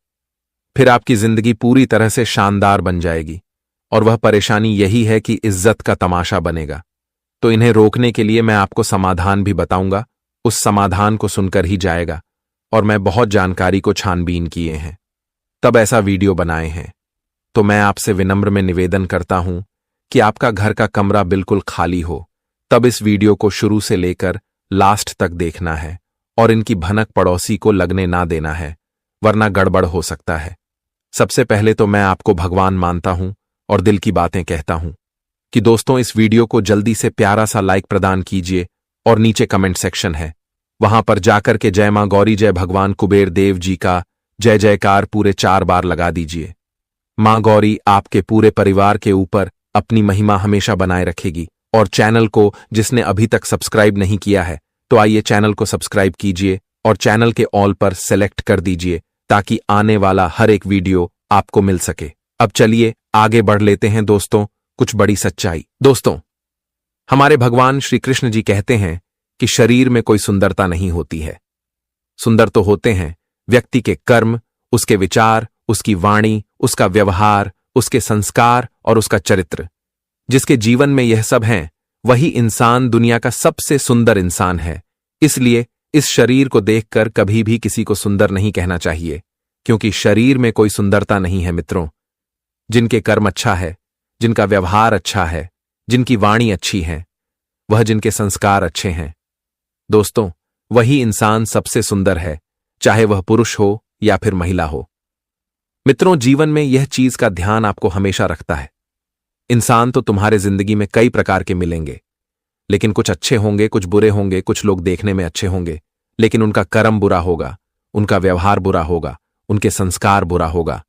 फिर आपकी जिंदगी पूरी तरह से शानदार बन जाएगी। और वह परेशानी यही है कि इज्जत का तमाशा बनेगा। तो इन्हें रोकने के लिए मैं आपको समाधान भी बताऊंगा, उस समाधान को सुनकर ही जाएगा। और मैं बहुत जानकारी को छानबीन किए हैं, तब ऐसा वीडियो बनाए हैं। तो मैं आपसे विनम्र में निवेदन करता हूं कि आपका घर का कमरा बिल्कुल खाली हो, तब इस वीडियो को शुरू से लेकर लास्ट तक देखना है और इनकी भनक पड़ोसी को लगने ना देना है, वरना गड़बड़ हो सकता है। सबसे पहले तो मैं आपको भगवान मानता हूं और दिल की बातें कहता हूं कि दोस्तों, इस वीडियो को जल्दी से प्यारा सा लाइक प्रदान कीजिए और नीचे कमेंट सेक्शन है, वहां पर जाकर के जय मां गौरी, जय भगवान कुबेर देव जी का जय जयकार पूरे 4 बार लगा दीजिए। मां गौरी आपके पूरे परिवार के ऊपर अपनी महिमा हमेशा बनाए रखेगी। और चैनल को जिसने अभी तक सब्सक्राइब नहीं किया है, तो आइए चैनल को सब्सक्राइब कीजिए और चैनल के ऑल पर सेलेक्ट कर दीजिए, ताकि आने वाला हर एक वीडियो आपको मिल सके। अब चलिए आगे बढ़ लेते हैं दोस्तों, कुछ बड़ी सच्चाई। दोस्तों, हमारे भगवान श्री कृष्ण जी कहते हैं कि शरीर में कोई सुंदरता नहीं होती है। सुंदर तो होते हैं व्यक्ति के कर्म, उसके विचार, उसकी वाणी, उसका व्यवहार, उसके संस्कार और उसका चरित्र। जिसके जीवन में यह सब हैं, वही इंसान दुनिया का सबसे सुंदर इंसान है। इसलिए इस शरीर को देखकर कभी भी किसी को सुंदर नहीं कहना चाहिए, क्योंकि शरीर में कोई सुंदरता नहीं है मित्रों। जिनके कर्म अच्छा है, जिनका व्यवहार अच्छा है, जिनकी वाणी अच्छी है, वह जिनके संस्कार अच्छे हैं, दोस्तों, वही इंसान सबसे सुंदर है, चाहे वह पुरुष हो या फिर महिला हो। मित्रों, जीवन में यह चीज का ध्यान आपको हमेशा रखता है। इंसान तो तुम्हारे जिंदगी में कई प्रकार के मिलेंगे, लेकिन कुछ अच्छे होंगे, कुछ बुरे होंगे। कुछ लोग देखने में अच्छे होंगे, लेकिन उनका कर्म बुरा होगा, उनका व्यवहार बुरा होगा, उनके संस्कार बुरा होगा।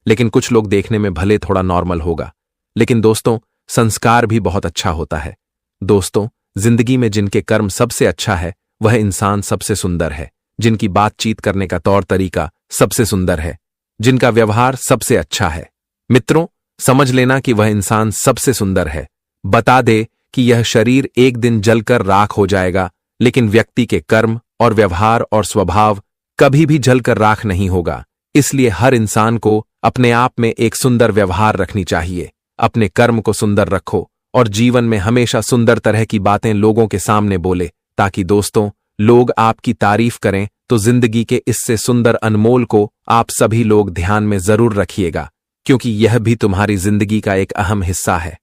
लेकिन कुछ लोग देखने में भले थोड़ा नॉर्मल होगा, लेकिन दोस्तों, संस्कार भी बहुत अच्छा होता है। दोस्तों, जिंदगी में जिनके कर्म सबसे अच्छा है, वह इंसान सबसे सुंदर है जिनकी बातचीत करने का तौर तरीका सबसे सुंदर है, जिनका व्यवहार सबसे अच्छा है। मित्रों, समझ लेना कि वह इंसान सबसे सुंदर है। बता दे कि यह शरीर एक दिन जलकर राख हो जाएगा, लेकिन व्यक्ति के कर्म और व्यवहार और स्वभाव कभी भी जलकर राख नहीं होगा। इसलिए हर इंसान को अपने आप में एक सुंदर व्यवहार रखनी चाहिए। अपने कर्म को सुंदर रखो और जीवन में हमेशा सुंदर तरह की बातें लोगों के सामने बोले, ताकि दोस्तों लोग आपकी तारीफ करें तो जिंदगी के इससे सुंदर अनमोल को आप सभी लोग ध्यान में जरूर रखिएगा, क्योंकि यह भी तुम्हारी जिंदगी का एक अहम हिस्सा है।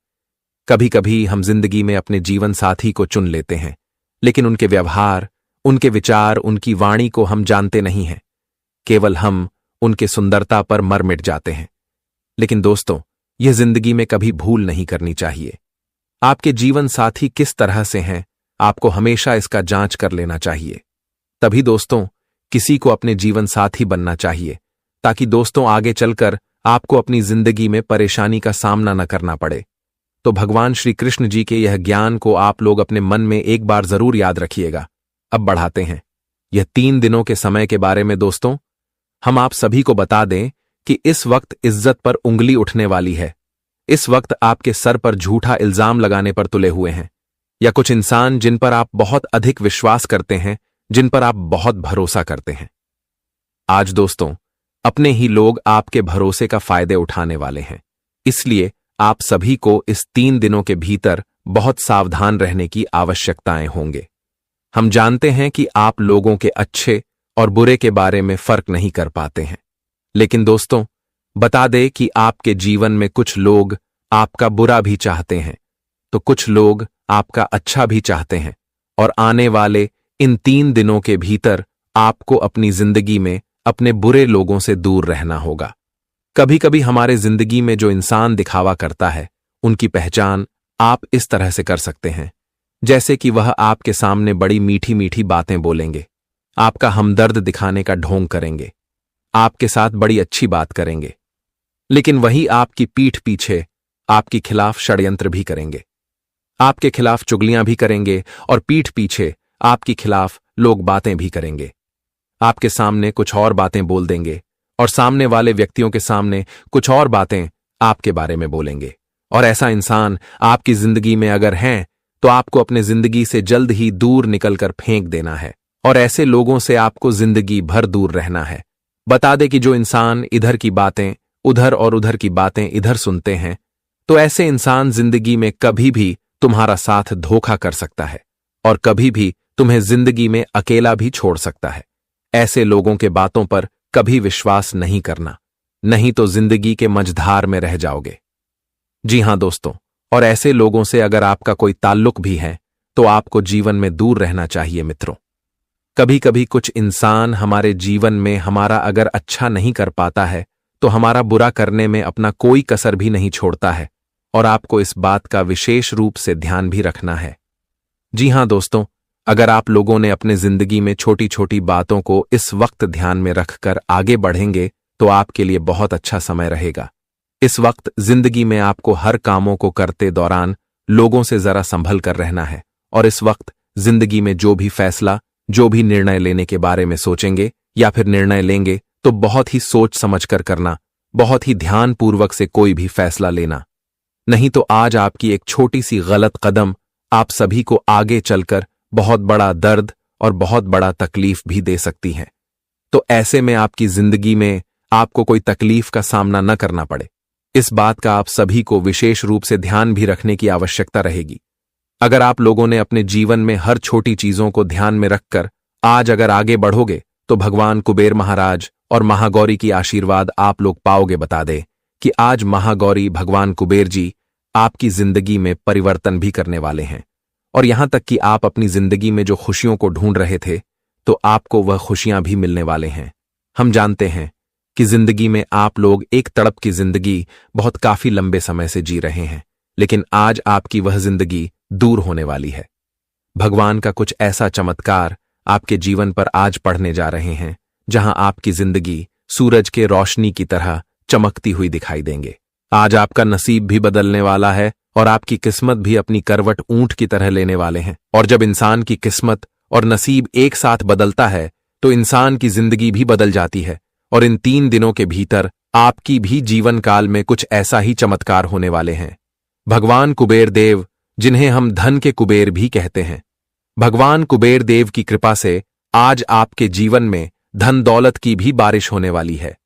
कभी कभी हम जिंदगी में अपने जीवन साथी को चुन लेते हैं, लेकिन उनके व्यवहार, उनके विचार, उनकी वाणी को हम जानते नहीं हैं। केवल हम उनके सुंदरता पर मर मिट जाते हैं। लेकिन दोस्तों, यह जिंदगी में कभी भूल नहीं करनी चाहिए। आपके जीवन साथी किस तरह से हैं, आपको हमेशा इसका जांच कर लेना चाहिए। तभी दोस्तों किसी को अपने जीवन साथी बनना चाहिए, ताकि दोस्तों आगे चलकर आपको अपनी जिंदगी में परेशानी का सामना न करना पड़े। तो भगवान श्री कृष्ण जी के यह ज्ञान को आप लोग अपने मन में एक बार जरूर याद रखिएगा। अब बढ़ाते हैं यह 3 दिनों के समय के बारे में। दोस्तों, हम आप सभी को बता दें कि इस वक्त इज्जत पर उंगली उठने वाली है। इस वक्त आपके सर पर झूठा इल्जाम लगाने पर तुले हुए हैं, या कुछ इंसान जिन पर आप बहुत अधिक विश्वास करते हैं, जिन पर आप बहुत भरोसा करते हैं। आज दोस्तों अपने ही लोग आपके भरोसे का फायदे उठाने वाले हैं। इसलिए आप सभी को इस 3 दिनों के भीतर बहुत सावधान रहने की आवश्यकताएं होंगे। हम जानते हैं कि आप लोगों के अच्छे और बुरे के बारे में फर्क नहीं कर पाते हैं, लेकिन दोस्तों बता दे कि आपके जीवन में कुछ लोग आपका बुरा भी चाहते हैं, तो कुछ लोग आपका अच्छा भी चाहते हैं। और आने वाले इन 3 दिनों के भीतर आपको अपनी जिंदगी में अपने बुरे लोगों से दूर रहना होगा। कभी कभी हमारे जिंदगी में जो इंसान दिखावा करता है, उनकी पहचान आप इस तरह से कर सकते हैं, जैसे कि वह आपके सामने बड़ी मीठी मीठी बातें बोलेंगे, आपका हमदर्द दिखाने का ढोंग करेंगे, आपके साथ बड़ी अच्छी बात करेंगे, लेकिन वही आपकी पीठ पीछे आपके खिलाफ षड्यंत्र भी करेंगे। आपके खिलाफ चुगलियां भी करेंगे और पीठ पीछे आपके खिलाफ लोग बातें भी करेंगे। आपके सामने कुछ और बातें बोल देंगे और सामने वाले व्यक्तियों के सामने कुछ और बातें आपके बारे में बोलेंगे। और ऐसा इंसान आपकी जिंदगी में अगर है तो आपको अपने जिंदगी से जल्द ही दूर निकलकर फेंक देना है, और ऐसे लोगों से आपको जिंदगी भर दूर रहना है। बता दे कि जो इंसान इधर की बातें उधर और उधर की बातें इधर सुनते हैं, तो ऐसे इंसान जिंदगी में कभी भी तुम्हारा साथ धोखा कर सकता है और कभी भी तुम्हें जिंदगी में अकेला भी छोड़ सकता है। ऐसे लोगों के बातों पर कभी विश्वास नहीं करना, नहीं तो जिंदगी के मझधार में रह जाओगे। जी हां दोस्तों, और ऐसे लोगों से अगर आपका कोई ताल्लुक भी है तो आपको जीवन में दूर रहना चाहिए। मित्रों, कभी कभी कुछ इंसान हमारे जीवन में हमारा अगर अच्छा नहीं कर पाता है तो हमारा बुरा करने में अपना कोई कसर भी नहीं छोड़ता है, और आपको इस बात का विशेष रूप से ध्यान भी रखना है। जी हां दोस्तों, अगर आप लोगों ने अपने जिंदगी में छोटी छोटी बातों को इस वक्त ध्यान में रखकर आगे बढ़ेंगे तो आपके लिए बहुत अच्छा समय रहेगा। इस वक्त जिंदगी में आपको हर कामों को करते दौरान लोगों से जरा संभल कर रहना है, और इस वक्त जिंदगी में जो भी फैसला, जो भी निर्णय लेने के बारे में सोचेंगे या फिर निर्णय लेंगे तो बहुत ही सोच समझकर करना, बहुत ही ध्यानपूर्वक से कोई भी फैसला लेना, नहीं तो आज आपकी एक छोटी सी गलत कदम आप सभी को आगे चलकर बहुत बड़ा दर्द और बहुत बड़ा तकलीफ भी दे सकती है। तो ऐसे में आपकी जिंदगी में आपको कोई तकलीफ का सामना न करना पड़े, इस बात का आप सभी को विशेष रूप से ध्यान भी रखने की आवश्यकता रहेगी। अगर आप लोगों ने अपने जीवन में हर छोटी चीजों को ध्यान में रखकर आज अगर आगे बढ़ोगे तो भगवान कुबेर महाराज और महागौरी की आशीर्वाद आप लोग पाओगे। बता दे कि आज महागौरी भगवान कुबेर जी आपकी जिंदगी में परिवर्तन भी करने वाले हैं, और यहां तक कि आप अपनी जिंदगी में जो खुशियों को ढूंढ रहे थे तो आपको वह खुशियां भी मिलने वाले हैं। हम जानते हैं कि जिंदगी में आप लोग एक तड़प की जिंदगी बहुत काफी लंबे समय से जी रहे हैं, लेकिन आज आपकी वह जिंदगी दूर होने वाली है। भगवान का कुछ ऐसा चमत्कार आपके जीवन पर आज पढ़ने जा रहे हैं जहां आपकी जिंदगी सूरज के रोशनी की तरह चमकती हुई दिखाई देंगे। आज आपका नसीब भी बदलने वाला है और आपकी किस्मत भी अपनी करवट ऊंट की तरह लेने वाले हैं। और जब इंसान की किस्मत और नसीब एक साथ बदलता है तो इंसान की जिंदगी भी बदल जाती है। और इन 3 दिनों के भीतर आपकी भी जीवन काल में कुछ ऐसा ही चमत्कार होने वाले हैं। भगवान कुबेर देव, जिन्हें हम धन के कुबेर भी कहते हैं, भगवान कुबेर देव की कृपा से आज आपके जीवन में धन दौलत की भी बारिश होने वाली है।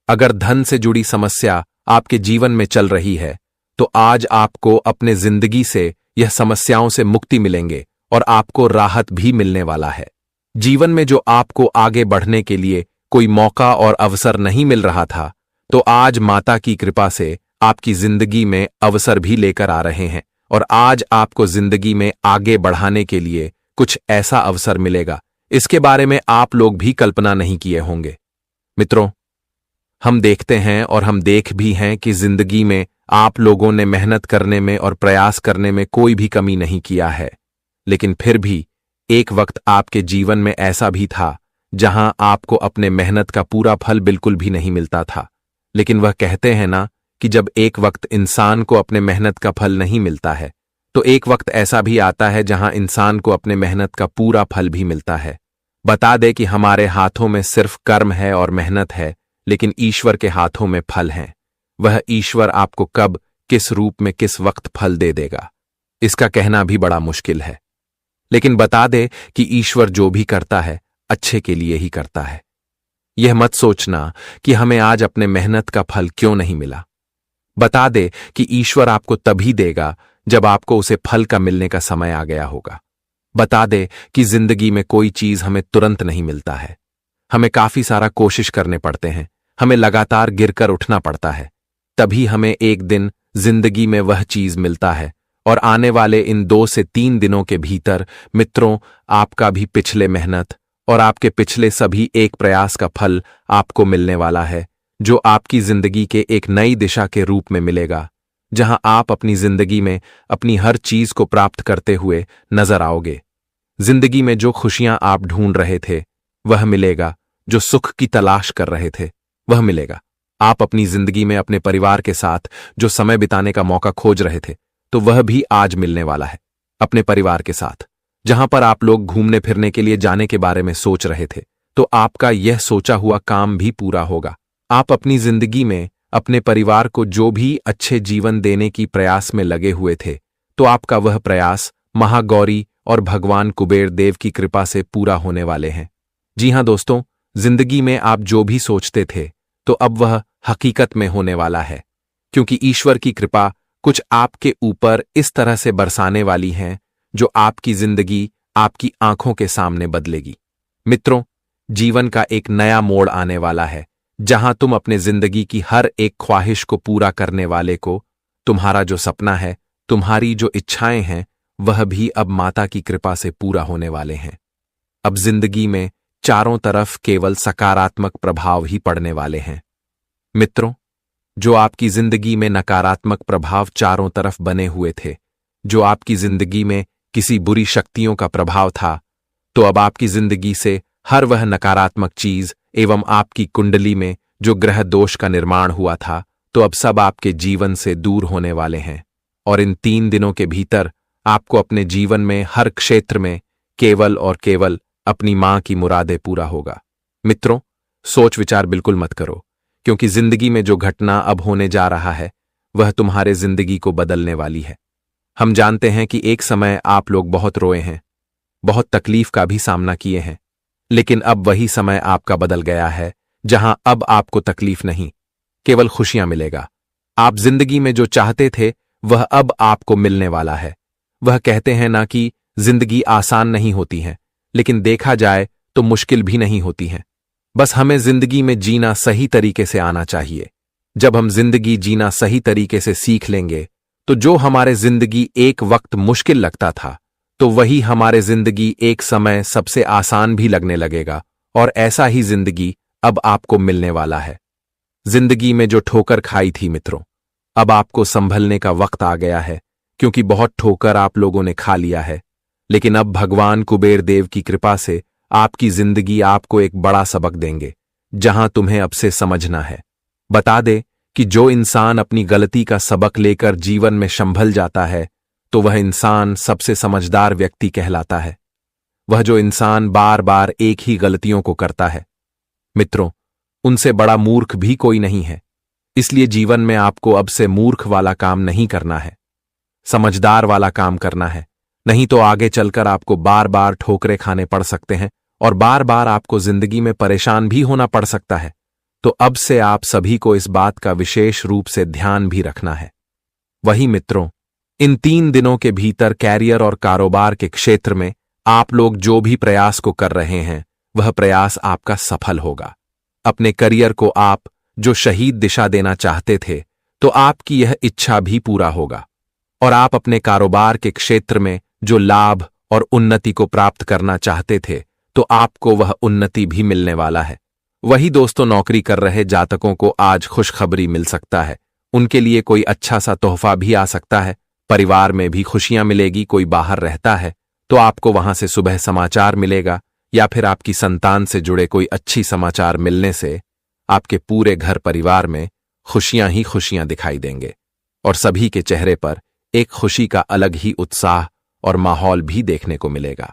अगर धन से जुड़ी समस्या आपके जीवन में चल रही है तो आज आपको अपने जिंदगी से यह समस्याओं से मुक्ति मिलेंगे और आपको राहत भी मिलने वाला है। जीवन में जो आपको आगे बढ़ने के लिए कोई मौका और अवसर नहीं मिल रहा था, तो आज माता की कृपा से आपकी जिंदगी में अवसर भी लेकर आ रहे हैं और आज आपको जिंदगी में आगे बढ़ाने के लिए कुछ ऐसा अवसर मिलेगा, इसके बारे में आप लोग भी कल्पना नहीं किए होंगे। मित्रों, हम देखते हैं और हम देख भी हैं कि जिंदगी में आप लोगों ने मेहनत करने में और प्रयास करने में कोई भी कमी नहीं किया है, लेकिन फिर भी एक वक्त आपके जीवन में ऐसा भी था जहां आपको अपने मेहनत का पूरा फल बिल्कुल भी नहीं मिलता था। लेकिन वह कहते हैं ना कि जब एक वक्त इंसान को अपने मेहनत का फल नहीं मिलता है तो एक वक्त ऐसा भी आता है जहां इंसान को अपने मेहनत का पूरा फल भी मिलता है। बता दे कि हमारे हाथों में सिर्फ कर्म है और मेहनत है, लेकिन ईश्वर के हाथों में फल हैं। वह ईश्वर आपको कब, किस रूप में, किस वक्त फल दे देगा, इसका कहना भी बड़ा मुश्किल है। लेकिन बता दे कि ईश्वर जो भी करता है अच्छे के लिए ही करता है। यह मत सोचना कि हमें आज अपने मेहनत का फल क्यों नहीं मिला। बता दे कि ईश्वर आपको तभी देगा जब आपको उसे फल का मिलने का समय आ गया होगा। बता दे कि जिंदगी में कोई चीज हमें तुरंत नहीं मिलता है, हमें काफी सारा कोशिश करने पड़ते हैं, हमें लगातार गिरकर उठना पड़ता है, तभी हमें एक दिन जिंदगी में वह चीज मिलता है। और आने वाले इन 2 से 3 दिनों के भीतर मित्रों, आपका भी पिछले मेहनत और आपके पिछले सभी एक प्रयास का फल आपको मिलने वाला है, जो आपकी जिंदगी के एक नई दिशा के रूप में मिलेगा, जहां आप अपनी जिंदगी में अपनी हर चीज को प्राप्त करते हुए नजर आओगे। जिंदगी में जो खुशियां आप ढूंढ रहे थे वह मिलेगा, जो सुख की तलाश कर रहे थे वह मिलेगा। आप अपनी जिंदगी में अपने परिवार के साथ जो समय बिताने का मौका खोज रहे थे तो वह भी आज मिलने वाला है। अपने परिवार के साथ जहां पर आप लोग घूमने फिरने के लिए जाने के बारे में सोच रहे थे, तो आपका यह सोचा हुआ काम भी पूरा होगा। आप अपनी जिंदगी में अपने परिवार को जो भी अच्छे जीवन देने की प्रयास में लगे हुए थे, तो आपका वह प्रयास महागौरी और भगवान कुबेर देव की कृपा से पूरा होने वाले हैं। जी हां दोस्तों, जिंदगी में आप जो भी सोचते थे तो अब वह हकीकत में होने वाला है, क्योंकि ईश्वर की कृपा कुछ आपके ऊपर इस तरह से बरसाने वाली है जो आपकी जिंदगी आपकी आंखों के सामने बदलेगी। मित्रों, जीवन का एक नया मोड़ आने वाला है, जहां तुम अपने जिंदगी की हर एक ख्वाहिश को पूरा करने वाले को, तुम्हारा जो सपना है, तुम्हारी जो इच्छाएं हैं, वह भी अब माता की कृपा से पूरा होने वाले हैं। अब जिंदगी में चारों तरफ केवल सकारात्मक प्रभाव ही पड़ने वाले हैं। मित्रों, जो आपकी जिंदगी में नकारात्मक प्रभाव चारों तरफ बने हुए थे, जो आपकी जिंदगी में किसी बुरी शक्तियों का प्रभाव था, तो अब आपकी जिंदगी से हर वह नकारात्मक चीज एवं आपकी कुंडली में जो ग्रह दोष का निर्माण हुआ था, तो अब सब आपके जीवन से दूर होने वाले हैं। और इन 3 दिनों के भीतर आपको अपने जीवन में हर क्षेत्र में केवल और केवल अपनी मां की मुरादें पूरा होगा। मित्रों, सोच विचार बिल्कुल मत करो, क्योंकि जिंदगी में जो घटना अब होने जा रहा है वह तुम्हारे जिंदगी को बदलने वाली है। हम जानते हैं कि एक समय आप लोग बहुत रोए हैं, बहुत तकलीफ का भी सामना किए हैं, लेकिन अब वही समय आपका बदल गया है, जहां अब आपको तकलीफ नहीं, केवल खुशियां मिलेगा। आप जिंदगी में जो चाहते थे वह अब आपको मिलने वाला है। वह कहते हैं ना कि जिंदगी आसान नहीं होती है, लेकिन देखा जाए तो मुश्किल भी नहीं होती है। बस हमें जिंदगी में जीना सही तरीके से आना चाहिए। जब हम जिंदगी जीना सही तरीके से सीख लेंगे तो जो हमारे जिंदगी एक वक्त मुश्किल लगता था, तो वही हमारे जिंदगी एक समय सबसे आसान भी लगने लगेगा। और ऐसा ही जिंदगी अब आपको मिलने वाला है। जिंदगी में जो ठोकर खाई थी मित्रों, अब आपको संभलने का वक्त आ गया है, क्योंकि बहुत ठोकर आप लोगों ने खा लिया है। लेकिन अब भगवान कुबेर देव की कृपा से आपकी जिंदगी आपको एक बड़ा सबक देंगे, जहां तुम्हें अब से समझना है। बता दे कि जो इंसान अपनी गलती का सबक लेकर जीवन में संभल जाता है, तो वह इंसान सबसे समझदार व्यक्ति कहलाता है। वह जो इंसान बार बार एक ही गलतियों को करता है। मित्रों, उनसे बड़ा मूर्ख भी कोई नहीं है। इसलिए जीवन में आपको अब से मूर्ख वाला काम नहीं करना है, समझदार वाला काम करना है। नहीं तो आगे चलकर आपको बार बार ठोकरे खाने पड़ सकते हैं और बार बार आपको जिंदगी में परेशान भी होना पड़ सकता है। तो अब से आप सभी को इस बात का विशेष रूप से ध्यान भी रखना है। वही मित्रों, इन 3 दिनों के भीतर कैरियर और कारोबार के क्षेत्र में आप लोग जो भी प्रयास को कर रहे हैं वह प्रयास आपका सफल होगा। अपने करियर को आप जो शहीद दिशा देना चाहते थे तो आपकी यह इच्छा भी पूरा होगा, और आप अपने कारोबार के क्षेत्र में जो लाभ और उन्नति को प्राप्त करना चाहते थे तो आपको वह उन्नति भी मिलने वाला है। वही दोस्तों, नौकरी कर रहे जातकों को आज खुशखबरी मिल सकता है। उनके लिए कोई अच्छा सा तोहफा भी आ सकता है। परिवार में भी खुशियां मिलेगी। कोई बाहर रहता है तो आपको वहां से सुबह समाचार मिलेगा, या फिर आपकी संतान से जुड़े कोई अच्छी समाचार मिलने से आपके पूरे घर परिवार में खुशियां ही खुशियां दिखाई देंगे, और सभी के चेहरे पर एक खुशी का अलग ही उत्साह और माहौल भी देखने को मिलेगा।